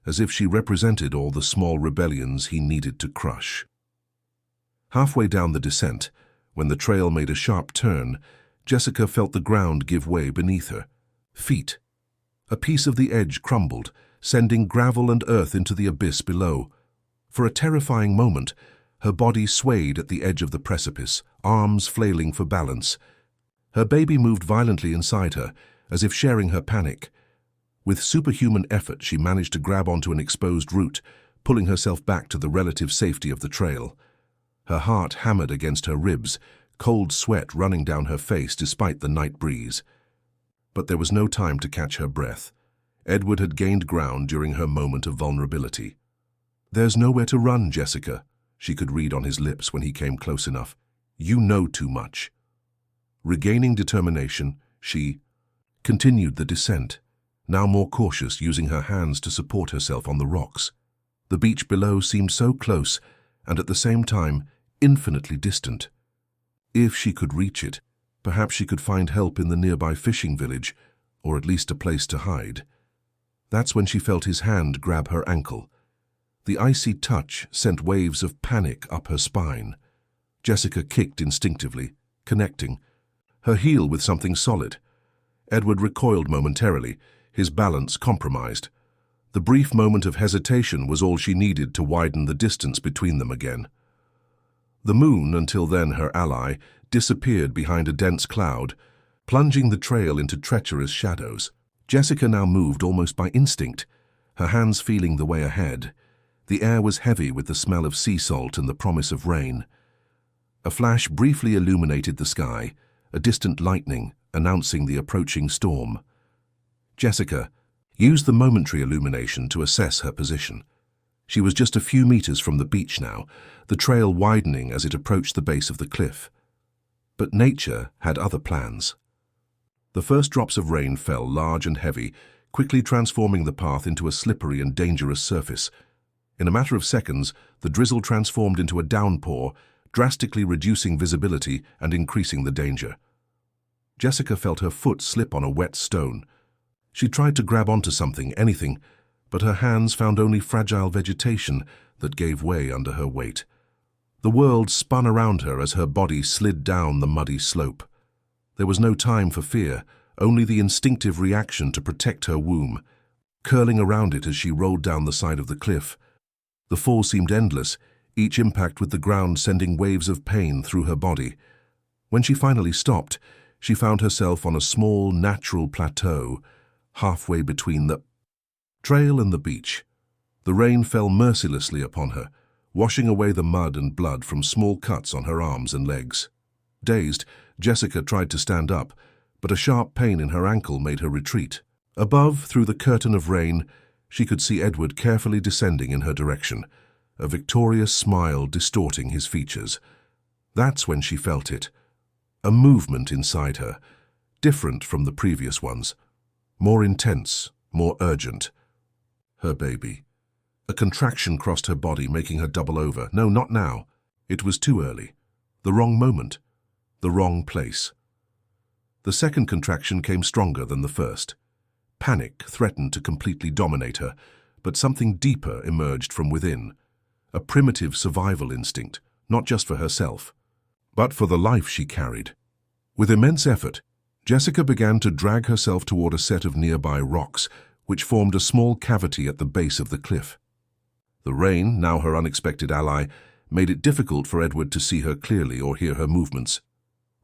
as if she represented all the small rebellions he needed to crush. Halfway down the descent, when the trail made a sharp turn, Jessica felt the ground give way beneath her. Feet. A piece of the edge crumbled, sending gravel and earth into the abyss below. For a terrifying moment, her body swayed at the edge of the precipice, arms flailing for balance. Her baby moved violently inside her, as if sharing her panic. With superhuman effort, she managed to grab onto an exposed root, pulling herself back to the relative safety of the trail. Her heart hammered against her ribs, cold sweat running down her face despite the night breeze. But there was no time to catch her breath. Edward had gained ground during her moment of vulnerability. "There's nowhere to run, Jessica," she could read on his lips when he came close enough. "You know too much." Regaining determination, she continued the descent. now more cautious, using her hands to support herself on the rocks. The beach below seemed so close and at the same time infinitely distant. If she could reach it, perhaps she could find help in the nearby fishing village, or at least a place to hide. That's when she felt his hand grab her ankle. The icy touch sent waves of panic up her spine. Jessica kicked instinctively, connecting her heel with something solid. Edward recoiled momentarily, his balance compromised. The brief moment of hesitation was all she needed to widen the distance between them again. The moon, until then her ally, disappeared behind a dense cloud, plunging the trail into treacherous shadows. Jessica now moved almost by instinct, her hands feeling the way ahead. The air was heavy with the smell of sea salt and the promise of rain. A flash briefly illuminated the sky, a distant lightning announcing the approaching storm. Jessica used the momentary illumination to assess her position. She was just a few meters from the beach now, the trail widening as it approached the base of the cliff. But nature had other plans. The first drops of rain fell large and heavy, quickly transforming the path into a slippery and dangerous surface. In a matter of seconds, the drizzle transformed into a downpour, drastically reducing visibility and increasing the danger. Jessica felt her foot slip on a wet stone. She tried to grab onto something, anything, but her hands found only fragile vegetation that gave way under her weight. The world spun around her as her body slid down the muddy slope. There was no time for fear, only the instinctive reaction to protect her womb, curling around it as she rolled down the side of the cliff. The fall seemed endless, each impact with the ground sending waves of pain through her body. When she finally stopped, she found herself on a small, natural plateau, halfway between the trail and the beach. The rain fell mercilessly upon her, washing away the mud and blood from small cuts on her arms and legs. Dazed, Jessica tried to stand up, but a sharp pain in her ankle made her retreat. Above, through the curtain of rain, she could see Edward carefully descending in her direction, a victorious smile distorting his features. That's when she felt it. A movement inside her, different from the previous ones. More intense, more urgent. Her baby. A contraction crossed her body, making her double over. No, not now. It was too early. The wrong moment. The wrong place. The second contraction came stronger than the first. Panic threatened to completely dominate her, but something deeper emerged from within. A primitive survival instinct, not just for herself, but for the life she carried. With immense effort, Jessica began to drag herself toward a set of nearby rocks, which formed a small cavity at the base of the cliff. The rain, now her unexpected ally, made it difficult for Edward to see her clearly or hear her movements.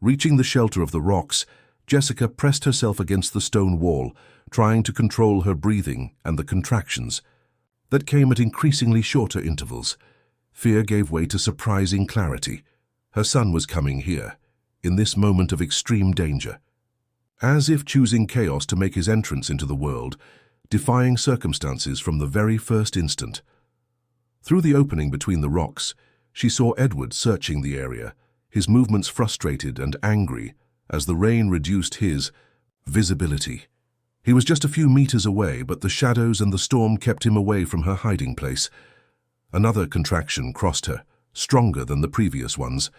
Reaching the shelter of the rocks, Jessica pressed herself against the stone wall, trying to control her breathing and the contractions that came at increasingly shorter intervals. Fear gave way to surprising clarity. Her son was coming here, in this moment of extreme danger. As if choosing chaos to make his entrance into the world, defying circumstances from the very first instant. Through the opening between the rocks, she saw Edward searching the area, his movements frustrated and angry as the rain reduced his visibility. He was just a few meters away, but the shadows and the storm kept him away from her hiding place. Another contraction crossed her, stronger than the previous ones.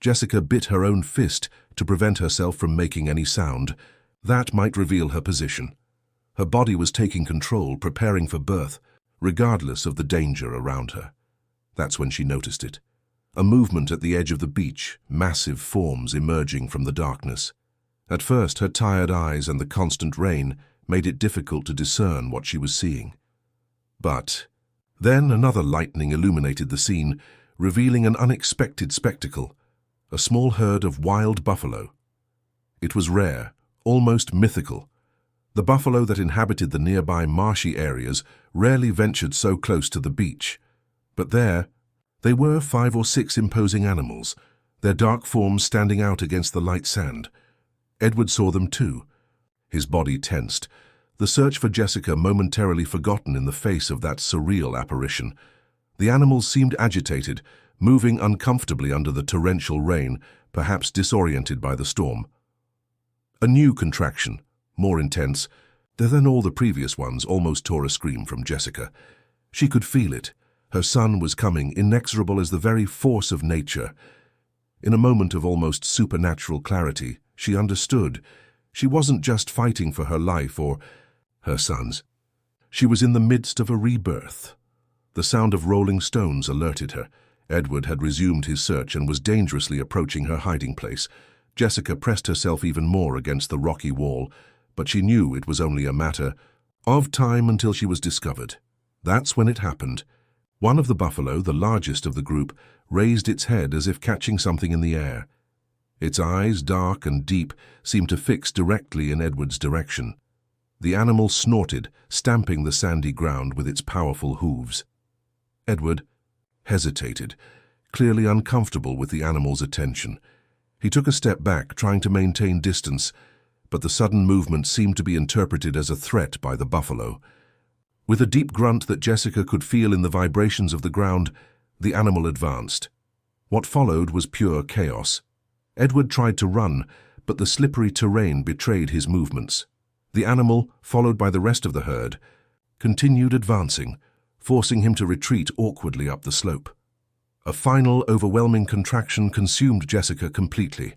Jessica bit her own fist to prevent herself from making any sound. That might reveal her position. Her body was taking control, preparing for birth, regardless of the danger around her. That's when she noticed it. A movement at the edge of the beach, massive forms emerging from the darkness. At first, her tired eyes and the constant rain made it difficult to discern what she was seeing. But then another lightning illuminated the scene, revealing an unexpected spectacle. A small herd of wild buffalo. It was rare, almost mythical. The buffalo that inhabited the nearby marshy areas rarely ventured so close to the beach. But there, they were 5 or 6 imposing animals, their dark forms standing out against the light sand. Edward saw them too. His body tensed, the search for Jessica momentarily forgotten in the face of that surreal apparition. The animals seemed agitated, moving uncomfortably under the torrential rain, perhaps disoriented by the storm. A new contraction, more intense, Then all the previous ones almost tore a scream from Jessica. She could feel it. Her son was coming, inexorable as the very force of nature. In a moment of almost supernatural clarity, she understood. She wasn't just fighting for her life or her son's. She was in the midst of a rebirth. The sound of rolling stones alerted her. Edward had resumed his search and was dangerously approaching her hiding place. Jessica pressed herself even more against the rocky wall, but she knew it was only a matter of time until she was discovered. That's when it happened. One of the buffalo, the largest of the group, raised its head as if catching something in the air. Its eyes, dark and deep, seemed to fix directly in Edward's direction. The animal snorted, stamping the sandy ground with its powerful hooves. Edward hesitated, clearly uncomfortable with the animal's attention. He took a step back, trying to maintain distance, but the sudden movement seemed to be interpreted as a threat by the buffalo. With a deep grunt that Jessica could feel in the vibrations of the ground, the animal advanced. What followed was pure chaos. Edward tried to run, but the slippery terrain betrayed his movements. The animal, followed by the rest of the herd, continued advancing, forcing him to retreat awkwardly up the slope. A final, overwhelming contraction consumed Jessica completely.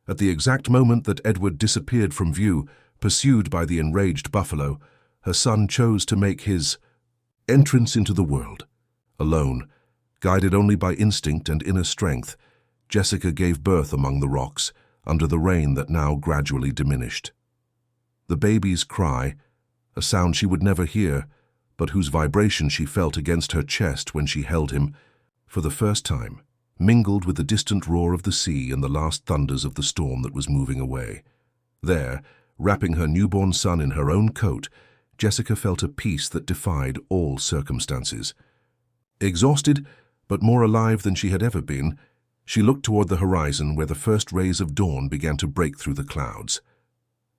At the exact moment that Edward disappeared from view, pursued by the enraged buffalo, her son chose to make his entrance into the world. Alone, guided only by instinct and inner strength, Jessica gave birth among the rocks, under the rain that now gradually diminished. The baby's cry, a sound she would never hear, but whose vibration she felt against her chest when she held him, for the first time, mingled with the distant roar of the sea and the last thunders of the storm that was moving away. There, wrapping her newborn son in her own coat, Jessica felt a peace that defied all circumstances. Exhausted, but more alive than she had ever been, she looked toward the horizon where the first rays of dawn began to break through the clouds.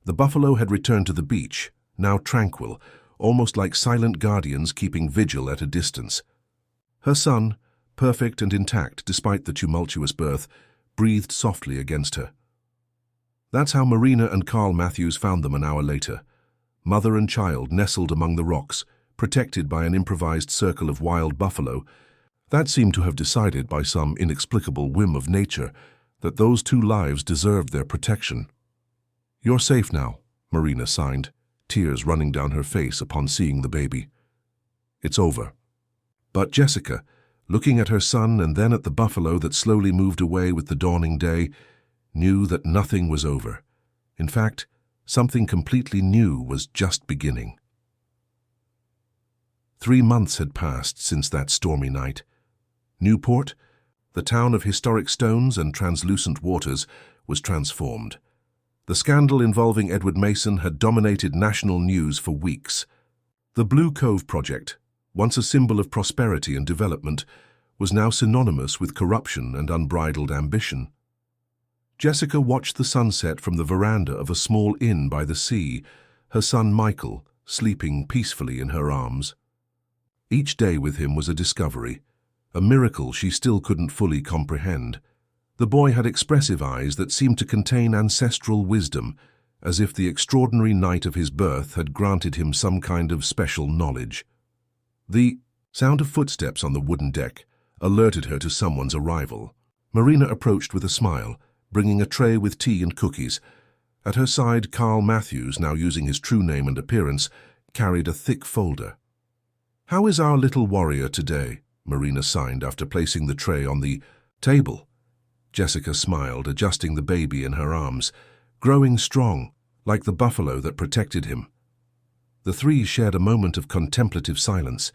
The buffalo had returned to the beach, now tranquil, almost like silent guardians keeping vigil at a distance. Her son, perfect and intact despite the tumultuous birth, breathed softly against her. That's how Marina and Carl Matthews found them an hour later. Mother and child nestled among the rocks, protected by an improvised circle of wild buffalo. That seemed to have decided by some inexplicable whim of nature that those two lives deserved their protection. "You're safe now," Marina signed, tears running down her face upon seeing the baby. "It's over." But Jessica, looking at her son and then at the buffalo that slowly moved away with the dawning day, knew that nothing was over. In fact, something completely new was just beginning. 3 months had passed since that stormy night. Newport, the town of historic stones and translucent waters, was transformed. The scandal involving Edward Mason had dominated national news for weeks. The Blue Cove Project, once a symbol of prosperity and development, was now synonymous with corruption and unbridled ambition. Jessica watched the sunset from the veranda of a small inn by the sea, her son Michael sleeping peacefully in her arms. Each day with him was a discovery, a miracle she still couldn't fully comprehend. The boy had expressive eyes that seemed to contain ancestral wisdom, as if the extraordinary night of his birth had granted him some kind of special knowledge. The sound of footsteps on the wooden deck alerted her to someone's arrival. Marina approached with a smile, bringing a tray with tea and cookies. At her side, Carl Matthews, now using his true name and appearance, carried a thick folder. "How is our little warrior today?" Marina signed after placing the tray on the table. Jessica smiled, adjusting the baby in her arms, growing strong, like the buffalo that protected him. The three shared a moment of contemplative silence.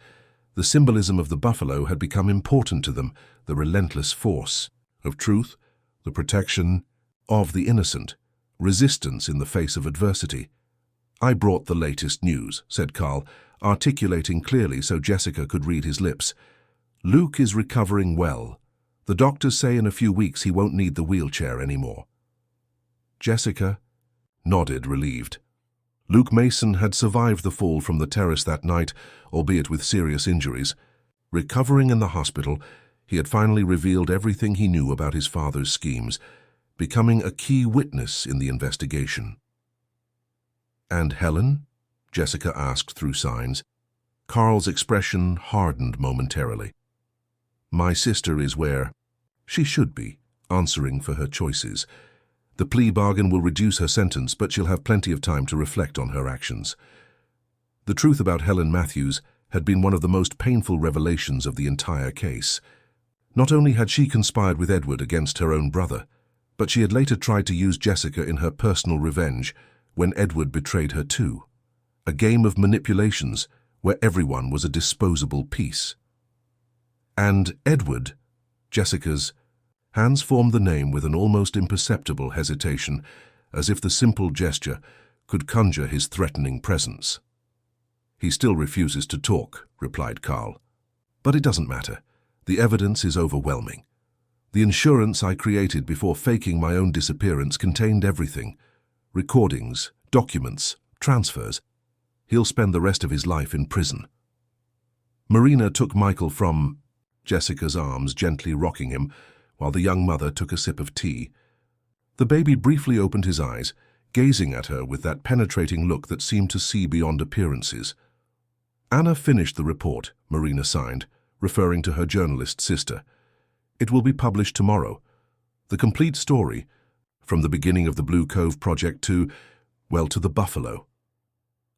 The symbolism of the buffalo had become important to them, the relentless force of truth, the protection of the innocent, resistance in the face of adversity. "I brought the latest news," said Carl, articulating clearly so Jessica could read his lips. "Luke is recovering well. The doctors say in a few weeks he won't need the wheelchair anymore." Jessica nodded, relieved. Luke Mason had survived the fall from the terrace that night, albeit with serious injuries. Recovering in the hospital, he had finally revealed everything he knew about his father's schemes, becoming a key witness in the investigation. And Helen? Jessica asked through signs. Carl's expression hardened momentarily. My sister is where she should be, answering for her choices. The plea bargain will reduce her sentence, but she'll have plenty of time to reflect on her actions. The truth about Helen Matthews had been one of the most painful revelations of the entire case. Not only had she conspired with Edward against her own brother, but she had later tried to use Jessica in her personal revenge when Edward betrayed her too. A game of manipulations where everyone was a disposable piece. And Edward, Jessica's, hands formed the name with an almost imperceptible hesitation, as if the simple gesture could conjure his threatening presence. He still refuses to talk, replied Carl. But it doesn't matter. The evidence is overwhelming. The insurance I created before faking my own disappearance contained everything. Recordings, documents, transfers. He'll spend the rest of his life in prison. Marina took Michael from Jessica's arms, gently rocking him, while the young mother took a sip of tea. The baby briefly opened his eyes, gazing at her with that penetrating look that seemed to see beyond appearances. Anna finished the report, Marina signed, referring to her journalist sister. It will be published tomorrow. The complete story, from the beginning of the Blue Cove project to the buffalo.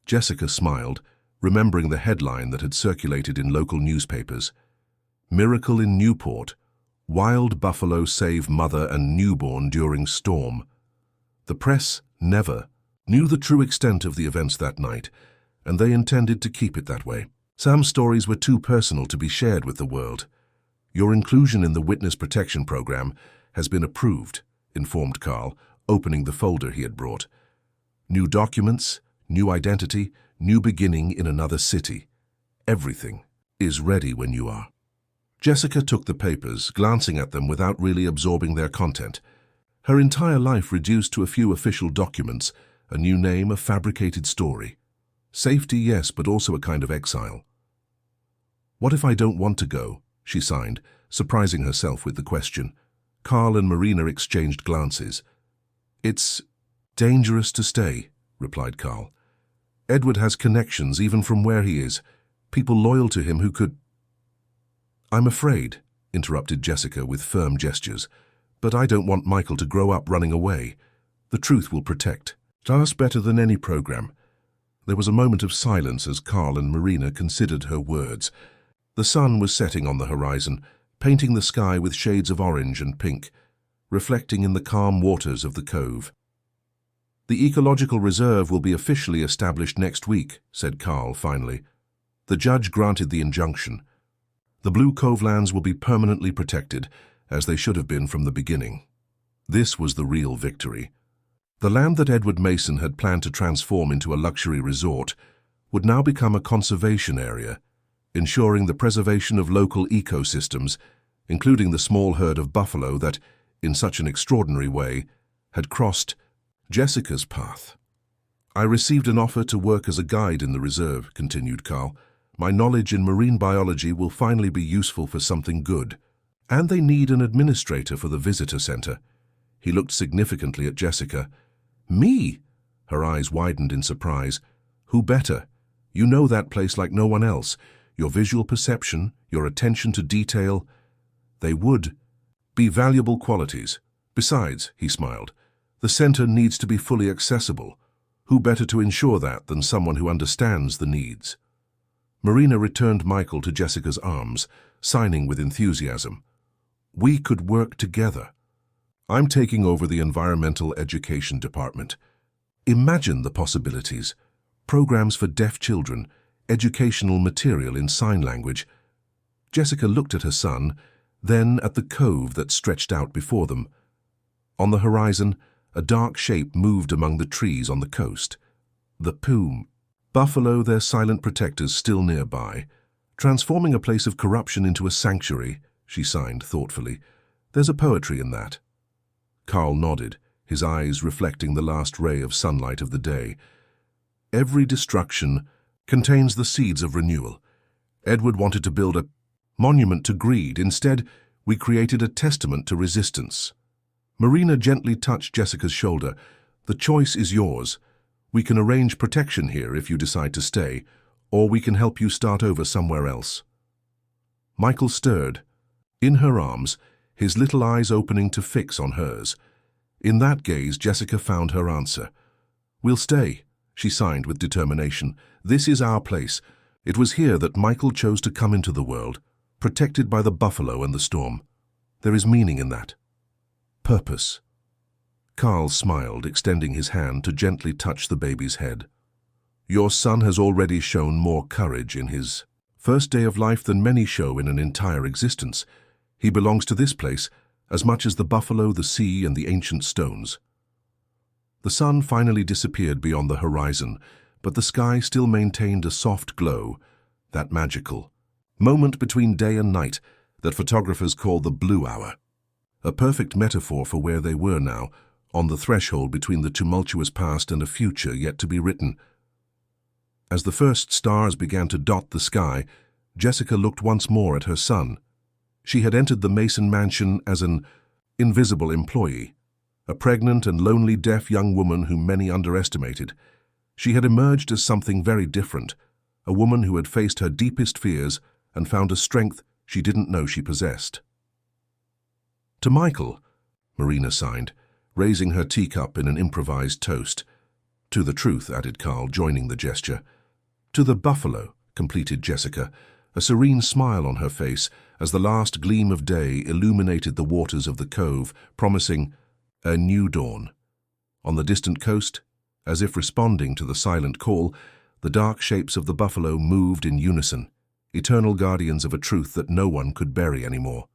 Jessica smiled, remembering the headline that had circulated in local newspapers. Miracle in Newport. Wild buffalo save mother and newborn during storm. The press never knew the true extent of the events that night, and they intended to keep it that way. Sam's stories were too personal to be shared with the world. Your inclusion in the Witness Protection Program has been approved, informed Carl, opening the folder he had brought. New documents, new identity, new beginning in another city. Everything is ready when you are. Jessica took the papers, glancing at them without really absorbing their content. Her entire life reduced to a few official documents, a new name, a fabricated story. Safety, yes, but also a kind of exile. What if I don't want to go? She signed, surprising herself with the question. Carl and Marina exchanged glances. It's dangerous to stay, replied Carl. Edward has connections even from where he is, people loyal to him who could... I'm afraid, interrupted Jessica with firm gestures, but I don't want Michael to grow up running away. The truth will protect us better than any program. There was a moment of silence as Carl and Marina considered her words. The sun was setting on the horizon, painting the sky with shades of orange and pink, reflecting in the calm waters of the cove. The ecological reserve will be officially established next week, said Carl finally. The judge granted the injunction. The Blue Cove lands will be permanently protected, as they should have been from the beginning. This was the real victory. The land that Edward Mason had planned to transform into a luxury resort would now become a conservation area, ensuring the preservation of local ecosystems, including the small herd of buffalo that, in such an extraordinary way, had crossed Jessica's path. I received an offer to work as a guide in the reserve, continued Carl. My knowledge in marine biology will finally be useful for something good. And they need an administrator for the visitor center. He looked significantly at Jessica. Me? Her eyes widened in surprise. Who better? You know that place like no one else. Your visual perception, your attention to detail. They would be valuable qualities. Besides, he smiled, the center needs to be fully accessible. Who better to ensure that than someone who understands the needs? Marina returned Michael to Jessica's arms, signing with enthusiasm. We could work together. I'm taking over the Environmental Education Department. Imagine the possibilities. Programs for deaf children, educational material in sign language. Jessica looked at her son, then at the cove that stretched out before them. On the horizon, a dark shape moved among the trees on the coast. The Poom. Buffalo, their silent protectors, still nearby. Transforming a place of corruption into a sanctuary, she signed thoughtfully. There's a poetry in that. Carl nodded, his eyes reflecting the last ray of sunlight of the day. Every destruction contains the seeds of renewal. Edward wanted to build a monument to greed. Instead, we created a testament to resistance. Marina gently touched Jessica's shoulder. The choice is yours. We can arrange protection here if you decide to stay, or we can help you start over somewhere else." Michael stirred. In her arms, his little eyes opening to fix on hers. In that gaze, Jessica found her answer. "We'll stay," she signed with determination. "This is our place. It was here that Michael chose to come into the world, protected by the buffalo and the storm. There is meaning in that. Purpose." Carl smiled, extending his hand to gently touch the baby's head. "Your son has already shown more courage in his first day of life than many show in an entire existence. He belongs to this place as much as the buffalo, the sea, and the ancient stones." The sun finally disappeared beyond the horizon, but the sky still maintained a soft glow, that magical moment between day and night that photographers call the blue hour. A perfect metaphor for where they were now, on the threshold between the tumultuous past and a future yet to be written. As the first stars began to dot the sky, Jessica looked once more at her son. She had entered the Mason mansion as an invisible employee, a pregnant and lonely deaf young woman whom many underestimated. She had emerged as something very different, a woman who had faced her deepest fears and found a strength she didn't know she possessed. "To Michael," Marina signed, raising her teacup in an improvised toast. "To the truth," added Carl, joining the gesture. "To the buffalo," completed Jessica, a serene smile on her face as the last gleam of day illuminated the waters of the cove, promising a new dawn. On the distant coast, as if responding to the silent call, the dark shapes of the buffalo moved in unison, eternal guardians of a truth that no one could bury anymore.